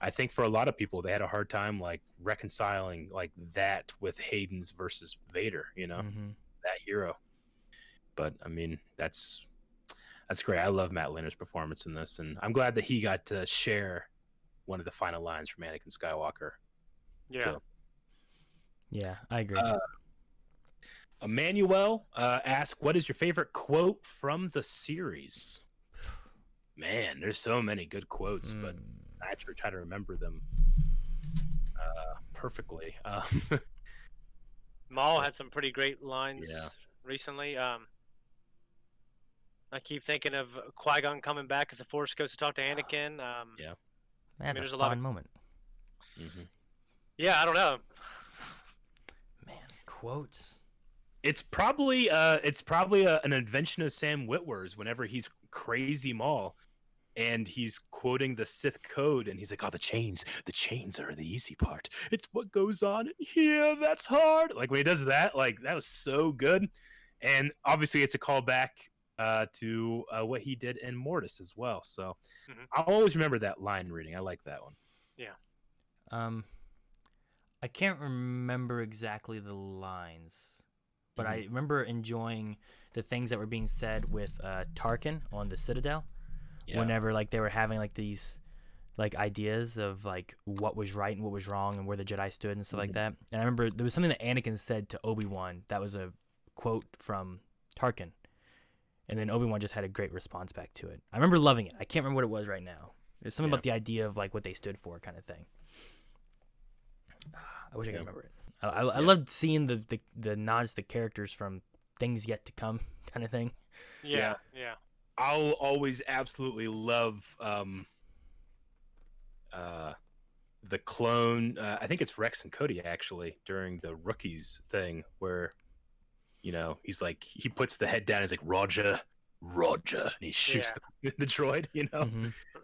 Speaker 1: I think for a lot of people they had a hard time like reconciling like that with Hayden's versus Vader, you know, that hero. But I mean, that's great. I love Matt Lanner's performance in this, and I'm glad that he got to share one of the final lines from Anakin Skywalker.
Speaker 2: Yeah.
Speaker 1: So,
Speaker 3: yeah, I agree.
Speaker 1: Emmanuel asked, what is your favorite quote from the series? Man, there's so many good quotes, but I try to remember them perfectly.
Speaker 2: Maul had some pretty great lines recently. I keep thinking of Qui-Gon coming back as the Force goes to talk to Anakin.
Speaker 3: That's
Speaker 2: there's
Speaker 3: a
Speaker 2: a lot
Speaker 3: fun
Speaker 2: of
Speaker 3: moment.
Speaker 2: Yeah, I don't know.
Speaker 3: Man, quotes.
Speaker 1: It's probably an invention of Sam Witwer's whenever he's crazy Maul and he's quoting the Sith code and he's like, oh, the chains are the easy part. It's what goes on in here that's hard. Like when he does that, like that was so good. And obviously it's a callback to what he did in Mortis as well. So I'll always remember that line reading. I like that one.
Speaker 2: Yeah.
Speaker 3: I can't remember exactly the lines, but I remember enjoying the things that were being said with Tarkin on the Citadel. Whenever like they were having like these like ideas of like what was right and what was wrong and where the Jedi stood and stuff like that. And I remember there was something that Anakin said to Obi-Wan that was a quote from Tarkin. And then Obi-Wan just had a great response back to it. I remember loving it. I can't remember what it was right now. It's something about the idea of like what they stood for kind of thing. I wish I could remember it. I loved seeing the nods to characters from things yet to come kind of thing.
Speaker 2: Yeah.
Speaker 1: I'll always absolutely love the clone. I think it's Rex and Cody actually during the rookies thing where, you know, he's like, he puts the head down. He's like, Roger, Roger, and he shoots the droid. You know,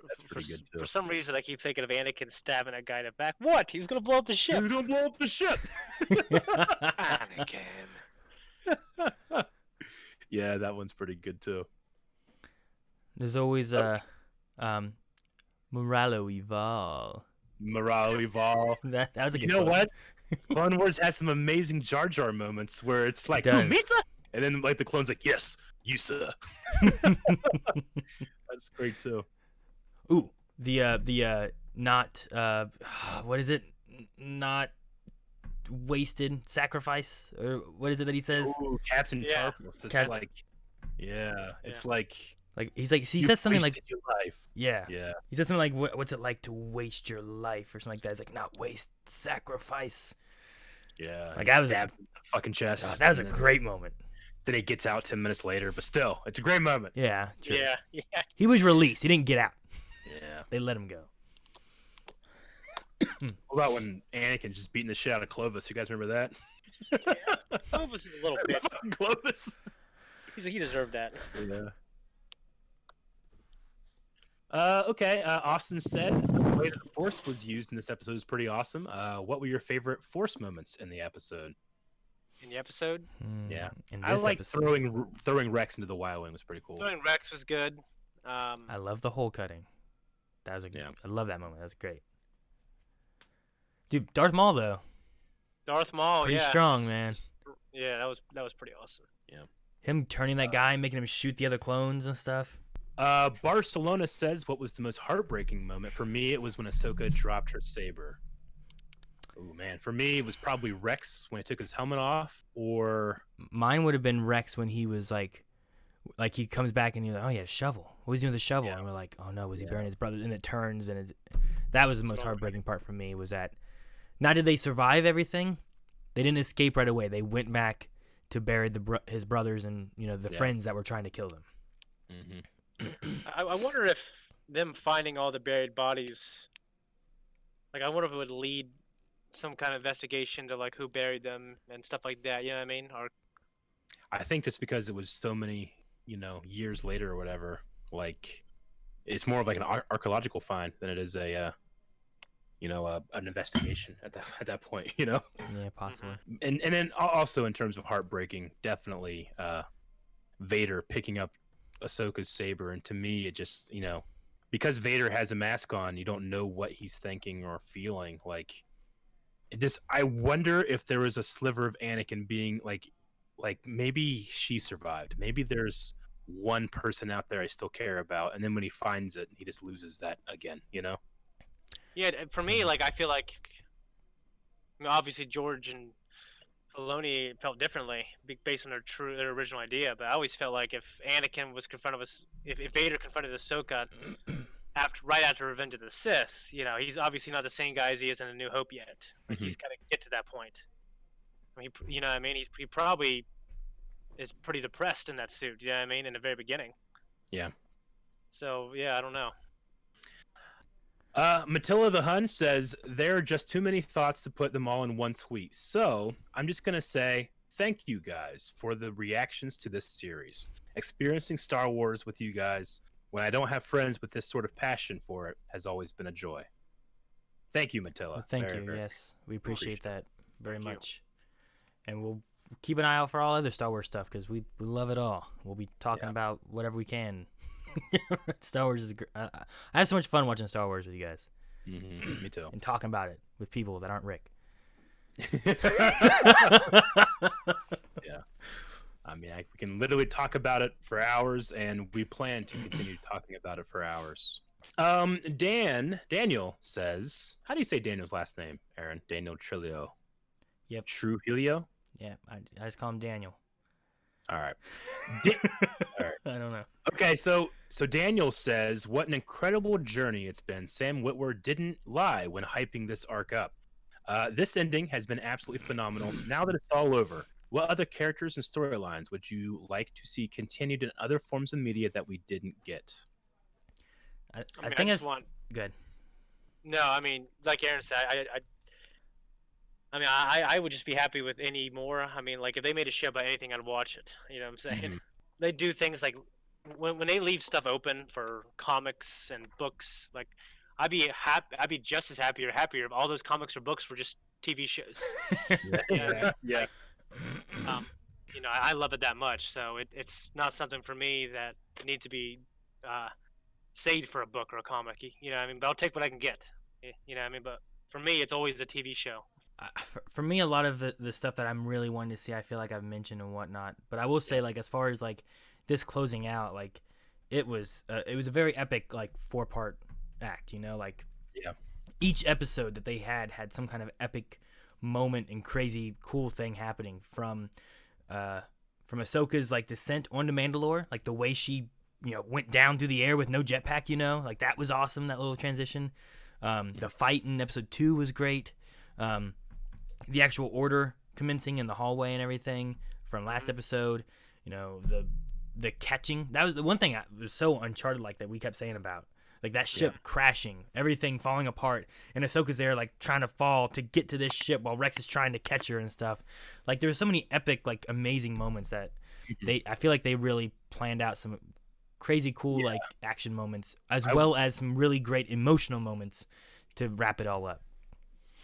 Speaker 1: that's
Speaker 2: For,
Speaker 1: pretty good too.
Speaker 2: for some reason, I keep thinking of Anakin stabbing a guy in the back. What? He's gonna blow up the ship.
Speaker 1: He's gonna blow up the ship.
Speaker 2: Anakin.
Speaker 1: Yeah, that one's pretty good too.
Speaker 3: There's always Moralo Eval.
Speaker 1: Morale Eval.
Speaker 3: That was a good
Speaker 1: You know
Speaker 3: quote.
Speaker 1: what? Clone Wars has some amazing Jar Jar moments where it's like,
Speaker 3: does.
Speaker 1: Misa? And then like the clone's like, yes, you sir. That's great too.
Speaker 3: Ooh, the not what is it? Not wasted sacrifice, or what is it that he says?
Speaker 1: Ooh, Captain
Speaker 2: Yeah.
Speaker 1: Tarpus. It's like, it's like
Speaker 3: He
Speaker 1: you
Speaker 3: says something like,
Speaker 1: wasted your life.
Speaker 3: yeah,
Speaker 1: Yeah.
Speaker 3: he says something like, what's it like to waste your life, or something like that. It's like, not waste, sacrifice.
Speaker 1: Yeah.
Speaker 3: Like,
Speaker 1: he
Speaker 3: that was
Speaker 1: stabbed him in the fucking chest.
Speaker 3: Oh, that was a
Speaker 1: and then-
Speaker 3: great moment.
Speaker 1: Then he gets out 10 minutes later, but still, it's a great moment.
Speaker 3: Yeah, true.
Speaker 2: Yeah.
Speaker 3: He was released. He didn't get out.
Speaker 1: Yeah.
Speaker 3: They let him go.
Speaker 1: What about when Anakin's just beating the shit out of Clovis? You guys remember that?
Speaker 2: Clovis is a little bit.
Speaker 1: Clovis.
Speaker 2: He deserved that.
Speaker 1: Yeah. Okay. Austin said the way that the Force was used in this episode was pretty awesome. What were your favorite Force moments in the episode?
Speaker 2: In the episode,
Speaker 1: Yeah.
Speaker 3: In
Speaker 1: I
Speaker 3: this
Speaker 1: like
Speaker 3: episode,
Speaker 1: throwing Rex into the Y wing was pretty cool.
Speaker 2: throwing Rex was good.
Speaker 3: I love the hole cutting. That was I love that moment. That was great. Dude, Darth Maul though,
Speaker 2: Darth Maul,
Speaker 3: pretty
Speaker 2: yeah,
Speaker 3: strong, man.
Speaker 2: Yeah, that was pretty awesome.
Speaker 3: Him turning that guy, making him shoot the other clones and stuff.
Speaker 1: Barcelona says, what was the most heartbreaking moment? For me, it was when Ahsoka dropped her saber. Oh man, for me, it was probably Rex when he took his helmet off, or
Speaker 3: Mine would have been Rex when he was like he comes back and he's like, oh, he had a shovel. What was he doing with the shovel?
Speaker 1: Yeah.
Speaker 3: And we're like, oh no, was he burying his brother? And it turns, and that was the most heartbreaking part for me. Was that not did they survive everything? They didn't escape right away. They went back to bury his brothers and the friends that were trying to kill them.
Speaker 2: I wonder if them finding all the buried bodies, like, I wonder if it would lead some kind of investigation to like who buried them and stuff like that. You know what I mean? Or
Speaker 1: I think just because it was so many, years later or whatever, like it's more of like an archaeological find than it is an investigation at that point,
Speaker 3: Yeah, possibly.
Speaker 1: And then also in terms of heartbreaking, definitely Vader picking up Ahsoka's saber, and to me it just because Vader has a mask on, you don't know what he's thinking or feeling. Like it just, I wonder if there was a sliver of Anakin being like maybe she survived, maybe there's one person out there I still care about, and then when he finds it, he just loses that again.
Speaker 2: yeah, for me, like, I feel like, obviously George and Filoni felt differently based on their original idea, but I always felt like if Anakin was confronted with, if Vader confronted Ahsoka right after Revenge of the Sith, he's obviously not the same guy as he is in A New Hope yet. Like, he's got to get to that point. I mean, you know what I mean? He probably is pretty depressed in that suit. You know what I mean? In the very beginning.
Speaker 1: Yeah.
Speaker 2: So yeah, I don't know.
Speaker 1: Matilda the Hun says, there are just too many thoughts to put them all in one tweet. So I'm just going to say thank you guys for the reactions to this series. Experiencing Star Wars with you guys when I don't have friends with this sort of passion for it has always been a joy. Thank you, Matilda.
Speaker 3: Well, thank you.
Speaker 1: Very
Speaker 3: Yes, we appreciate that very
Speaker 2: Thank you.
Speaker 3: much. And we'll keep an eye out for all other Star Wars stuff because we love it all. We'll be talking about whatever we can. Star Wars is great. I have so much fun watching Star Wars with you guys.
Speaker 1: Me too.
Speaker 3: And talking about it with people that aren't Rick.
Speaker 1: Yeah. I mean, we can literally talk about it for hours, and we plan to continue talking about it for hours. Daniel says, how do you say Daniel's last name, Aaron? Daniel Trilio.
Speaker 3: Yep.
Speaker 1: Trujillo?
Speaker 3: Yeah, I just call him Daniel.
Speaker 1: All right.
Speaker 3: I don't know.
Speaker 1: Okay, so Daniel says, what an incredible journey it's been. Sam Witwer didn't lie when hyping this arc up. This ending has been absolutely phenomenal. Now that it's all over, what other characters and storylines would you like to see continued in other forms of media that we didn't get?
Speaker 3: I
Speaker 2: mean,
Speaker 3: think
Speaker 2: I
Speaker 3: it's
Speaker 2: just want-
Speaker 3: good.
Speaker 2: No, I mean, like Aaron said, I would just be happy with any more. I mean, like, if they made a show about anything, I'd watch it. You know what I'm saying?
Speaker 1: Mhm.
Speaker 2: They do things like when they leave stuff open for comics and books, like I'd be happy. I'd be just as happy or happier if all those comics or books were just TV shows.
Speaker 1: Yeah. Yeah.
Speaker 2: Um, I love it that much, so it's not something for me that needs to be saved for a book or a comic. You know what I mean? But I'll take what I can get. You know what I mean? But for me, it's always a TV show.
Speaker 3: For me, a lot of the stuff that I'm really wanting to see, I feel like I've mentioned and whatnot. But I will say, like, as far as like this closing out, like it was a very epic, like 4-part act. Like each episode that they had some kind of epic moment and crazy cool thing happening from Ahsoka's like descent onto Mandalore, like the way she went down through the air with no jetpack. Like that was awesome. That little transition. The fight in episode 2 was great. The actual order commencing in the hallway and everything from last episode, the catching, that was the one thing that was so Uncharted like that we kept saying about, like that ship crashing, everything falling apart, and Ahsoka's there like trying to fall to get to this ship while Rex is trying to catch her and stuff. Like there were so many epic, like amazing moments that I feel like they really planned out some crazy cool like action moments as well as some really great emotional moments to wrap it all up.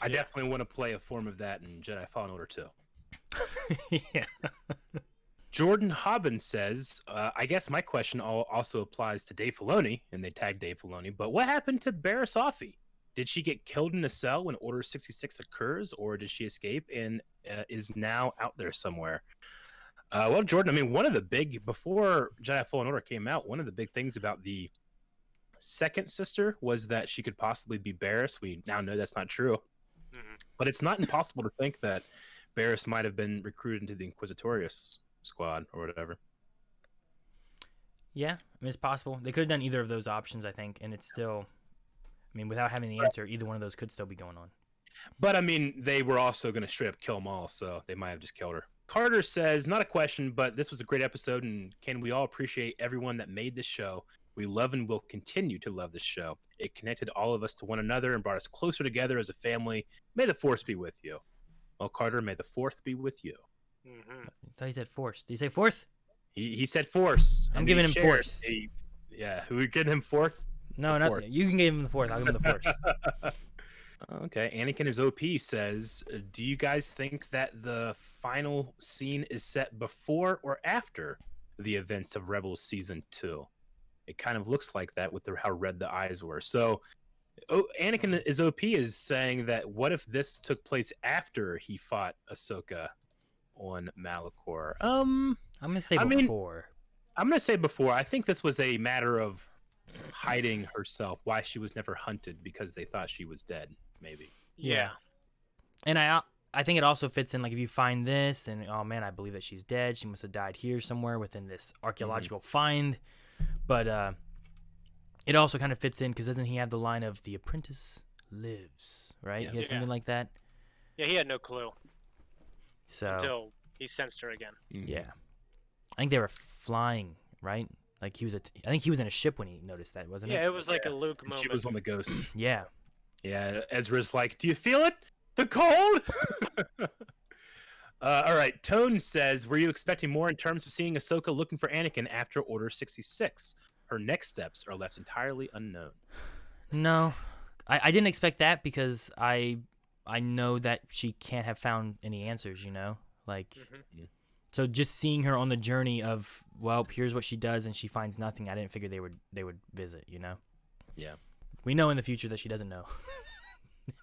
Speaker 1: I definitely want to play a form of that in Jedi Fallen Order 2.
Speaker 3: Yeah.
Speaker 1: Jordan Hobbin says, I guess my question also applies to Dave Filoni, and they tagged Dave Filoni, but what happened to Barriss Offee? Did she get killed in a cell when Order 66 occurs, or did she escape and is now out there somewhere? Well, Jordan, I mean, before Jedi Fallen Order came out, one of the big things about the second sister was that she could possibly be Barriss. We now know that's not true. But it's not impossible to think that Barriss might have been recruited into the Inquisitorius squad or whatever.
Speaker 3: Yeah, I mean, it's possible. They could have done either of those options, I think, and it's still, I mean, without having the answer, either one of those could still be going on.
Speaker 1: But, I mean, they were also going to straight up kill them all, so they might have just killed her. Carter says, not a question, but this was a great episode, and can we all appreciate everyone that made this show? We love and will continue to love this show. It connected all of us to one another and brought us closer together as a family. May the Force be with you. Well, Carter, may the Fourth be with you.
Speaker 3: I thought he said Force. Did he say Fourth?
Speaker 1: He said Force.
Speaker 3: I'm giving him Force.
Speaker 1: Who we giving him Fourth?
Speaker 3: No, not you can give him the Fourth. I'll give him the Force.
Speaker 1: Okay, Anakin is OP says, do you guys think that the final scene is set before or after the events of Rebels Season 2? It kind of looks like that with how red the eyes were. So, Anakin is OP is saying that what if this took place after he fought Ahsoka on Malachor? I'm
Speaker 3: gonna say before.
Speaker 1: I'm gonna say before. I think this was a matter of hiding herself, why she was never hunted because they thought she was dead. Maybe.
Speaker 3: Yeah. And I think it also fits in, like, if you find this and, oh man, I believe that she's dead. She must have died here somewhere within this archaeological find. But it also kind of fits in because doesn't he have the line of the apprentice lives, right? He has something like that.
Speaker 2: Yeah, he had no clue.
Speaker 3: So
Speaker 2: until he sensed her again.
Speaker 3: Yeah. I think they were flying, right? Like I think he was in a ship when he noticed that, wasn't it?
Speaker 2: Yeah, it was like a Luke moment.
Speaker 1: She was on the Ghost.
Speaker 3: Yeah.
Speaker 1: Yeah, Ezra's like, do you feel it? The cold? All right, Tone says, were you expecting more in terms of seeing Ahsoka looking for Anakin after Order 66? Her next steps are left entirely unknown.
Speaker 3: No, I didn't expect that because I know that she can't have found any answers, Like, so just seeing her on the journey of, well, here's what she does and she finds nothing, I didn't figure they would visit,
Speaker 1: Yeah.
Speaker 3: We know in the future that she doesn't know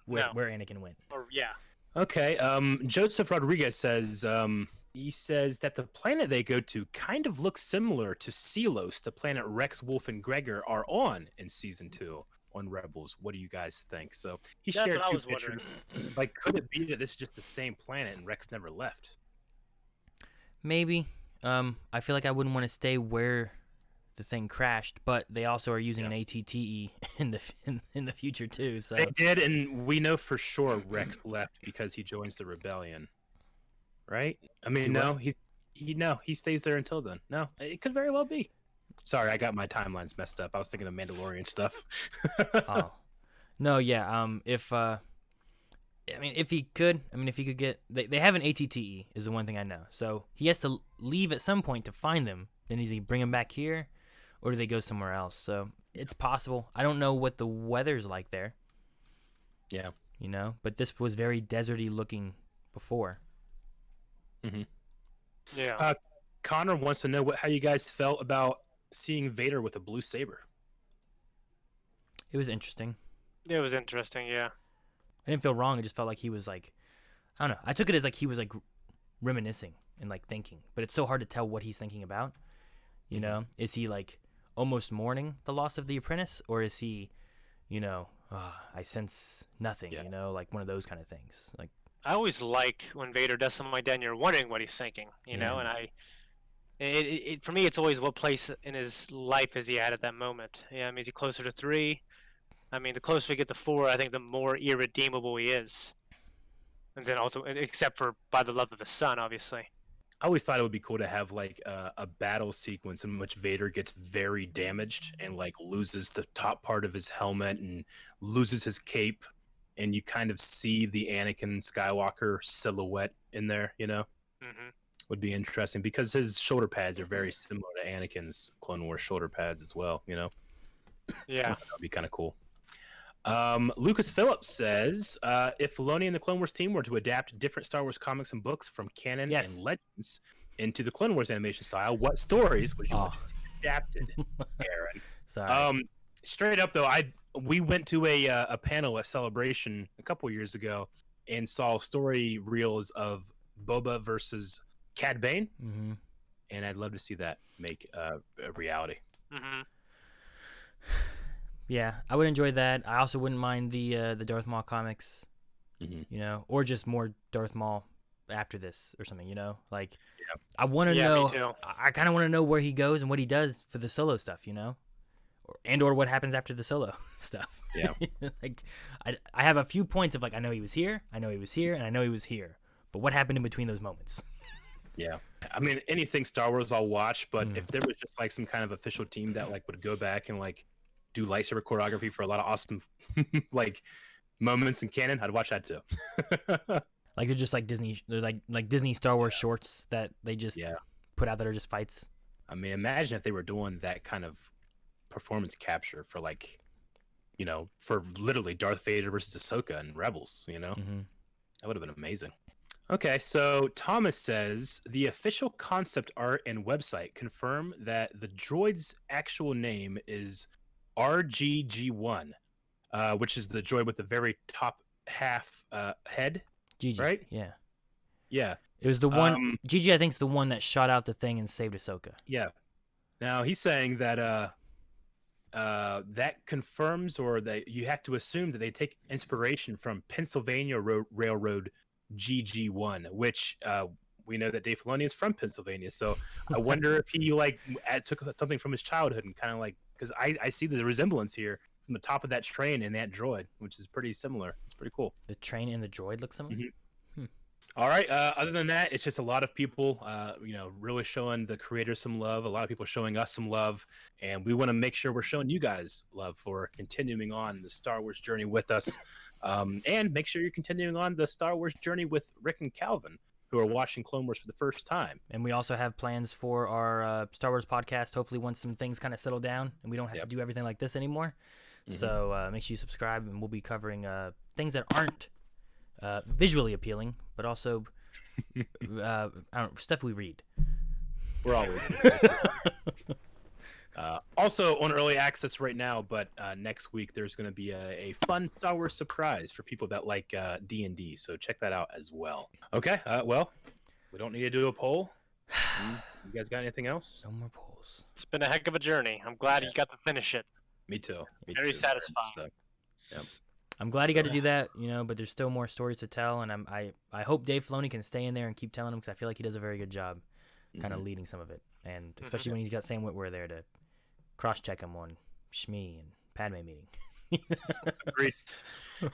Speaker 3: where Anakin went.
Speaker 1: Okay, Joseph Rodriguez says, he says that the planet they go to kind of looks similar to Selos, the planet Rex, Wolf, and Gregor are on in Season 2 on Rebels. What do you guys think? So he shared 2 pictures. Like, could it be that this is just the same planet and Rex never left?
Speaker 3: Maybe. I feel like I wouldn't want to stay where the thing crashed, but they also are using an ATTE in the future too. So
Speaker 1: they did, and we know for sure Rex left because he joins the rebellion, right? I mean, he stays there until then. No, it could very well be. Sorry, I got my timelines messed up. I was thinking of Mandalorian stuff.
Speaker 3: Oh, no, yeah. If he could get, they have an ATTE is the one thing I know. So he has to leave at some point to find them. Then does he bring him back here? or do they go somewhere else? So it's possible. I don't know what the weather's like there.
Speaker 1: Yeah.
Speaker 3: You know, but this was very deserty looking before.
Speaker 1: Mm-hmm.
Speaker 2: Yeah.
Speaker 1: Connor wants to know how you guys felt about seeing Vader with a blue saber.
Speaker 3: It was interesting.
Speaker 2: It was interesting, yeah.
Speaker 3: I didn't feel wrong. It just felt like he was like, I don't know. I took it as like he was like reminiscing and like thinking, but it's so hard to tell what he's thinking about. You know, is he like almost mourning the loss of the apprentice, or is he, you know, I sense nothing, you know, like one of those kind of things. Like,
Speaker 2: I always like when Vader does something like that and you're wondering what he's thinking, you know, and for me, it's always what place in his life is he at that moment. Yeah, I mean, is he closer to 3? I mean, the closer we get to 4, I think the more irredeemable he is. And then also, except for by the love of his son, obviously.
Speaker 1: I always thought it would be cool to have like a battle sequence in which Vader gets very damaged and like loses the top part of his helmet and loses his cape, and you kind of see the Anakin Skywalker silhouette in there. You know, would be interesting because his shoulder pads are very similar to Anakin's Clone Wars shoulder pads as well. You know,
Speaker 2: yeah,
Speaker 1: that'd be kind of cool. Lucas Phillips says, if Filoni and the Clone Wars team were to adapt different Star Wars comics and books from canon and legends into the Clone Wars animation style, what stories would you want to see adapted, Aaron?
Speaker 3: Sorry.
Speaker 1: Straight up though, we went to a panel at Celebration a couple years ago and saw story reels of Boba versus Cad Bane, and I'd love to see that make a reality.
Speaker 3: Yeah, I would enjoy that. I also wouldn't mind the Darth Maul comics, you know, or just more Darth Maul after this or something, you know. Like, I want to know. I kind of want to know where he goes and what he does for the Solo stuff, you know, or what happens after the Solo stuff.
Speaker 1: Yeah,
Speaker 3: like I have a few points of like I know he was here, I know he was here, and I know he was here, but what happened in between those moments?
Speaker 1: Yeah, I mean anything Star Wars I'll watch, but if there was just like some kind of official team that like would go back and like do lightsaber choreography for a lot of awesome like moments in canon, I'd watch that too.
Speaker 3: Like they're just like Disney, they're like Disney Star Wars shorts that they just put out that are just fights.
Speaker 1: I mean, imagine if they were doing that kind of performance capture for like, you know, for literally Darth Vader versus Ahsoka and Rebels, you know, that would have been amazing. Okay, so Thomas says the official concept art and website confirm that the droid's actual name is RGG1, which is the droid with the very top half head.
Speaker 3: GG,
Speaker 1: right?
Speaker 3: Yeah. It was the one. GG, I think, is the one that shot out the thing and saved Ahsoka.
Speaker 1: Yeah. Now he's saying that that confirms, or that you have to assume that they take inspiration from Pennsylvania Railroad GG1, which we know that Dave Filoni is from Pennsylvania. So I wonder if he like took something from his childhood and kind of like, because I see the resemblance here from the top of that train and that droid, which is pretty similar. It's pretty cool.
Speaker 3: The train and the droid look similar.
Speaker 1: All right. Other than that, it's just a lot of people, you know, really showing the creators some love. A lot of people showing us some love, and we want to make sure we're showing you guys love for continuing on the Star Wars journey with us, and make sure you're continuing on the Star Wars journey with Rick and Calvin, who are watching Clone Wars for the first time.
Speaker 3: And we also have plans for our Star Wars podcast. Hopefully, once some things kind of settle down and we don't have to do everything like this anymore. So make sure you subscribe, and we'll be covering things that aren't visually appealing, but also I don't know, stuff we read.
Speaker 1: We're always also on early access right now, but next week there's going to be a fun Star Wars surprise for people that like D&D, so check that out as well. Okay, well, we don't need to do a poll. You guys got anything else?
Speaker 3: No more polls.
Speaker 2: It's been a heck of a journey. I'm glad you got to finish it.
Speaker 1: Me too.
Speaker 2: Very satisfying.
Speaker 1: So,
Speaker 3: I'm glad he got to do that, you know, but there's still more stories to tell, and I hope Dave Filoni can stay in there and keep telling them, because I feel like he does a very good job kind of leading some of it, and especially when he's got Sam Witwer there to cross-check him on Shmi and Padme meeting.
Speaker 1: Agreed.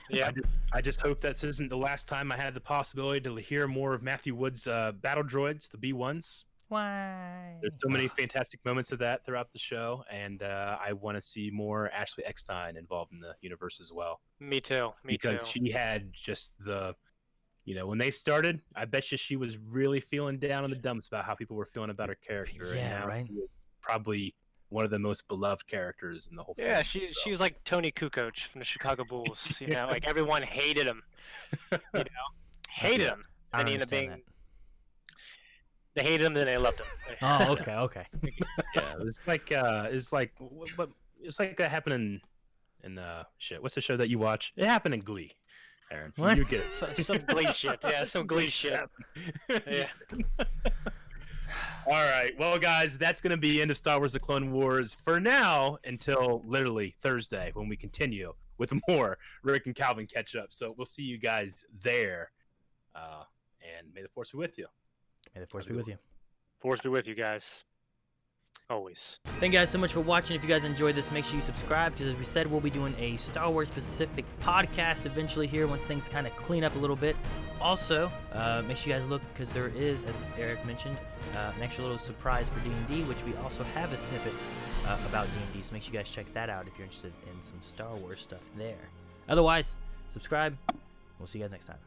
Speaker 1: Yeah, I just hope that this isn't the last time I had the possibility to hear more of Matthew Wood's battle droids, the B1s.
Speaker 3: Why?
Speaker 1: There's so many fantastic moments of that throughout the show, and I want to see more Ashley Eckstein involved in the universe as well.
Speaker 2: Me too.
Speaker 1: Because she had just the, you know, when they started, I bet you she was really feeling down in the dumps about how people were feeling about her character.
Speaker 3: Yeah,
Speaker 1: and now
Speaker 3: right.
Speaker 1: she was probably one of the most beloved characters in the whole.
Speaker 2: Yeah,
Speaker 1: franchise,
Speaker 2: she was like Tony Kukoc from the Chicago Bulls. You know, like everyone hated him. You know, hated him.
Speaker 3: I
Speaker 2: And
Speaker 3: don't
Speaker 2: he ended up
Speaker 3: understand
Speaker 2: being. They hated him, then they loved him.
Speaker 3: that. Oh, okay.
Speaker 1: Yeah, it's like it's like that happened in shit. What's the show that you watch? It happened in Glee. Aaron,
Speaker 3: What?
Speaker 1: you get it.
Speaker 2: Some Glee shit. Yeah, some Glee shit. Yeah.
Speaker 1: All right, well, guys, that's going to be the end of Star Wars: The Clone Wars for now until literally Thursday when we continue with more Rick and Calvin catch up. So we'll see you guys there, and may the Force be with you.
Speaker 3: May the Force be with you.
Speaker 2: Force be with you guys. Always.
Speaker 3: Thank you guys so much for watching. If you guys enjoyed this, make sure you subscribe because, as we said, we'll be doing a Star Wars specific podcast eventually here once things kind of clean up a little bit. Also, make sure you guys look because there is, as Eric mentioned, an extra little surprise for D&D, which we also have a snippet about D&D. So make sure you guys check that out if you're interested in some Star Wars stuff there. Otherwise, subscribe. We'll see you guys next time.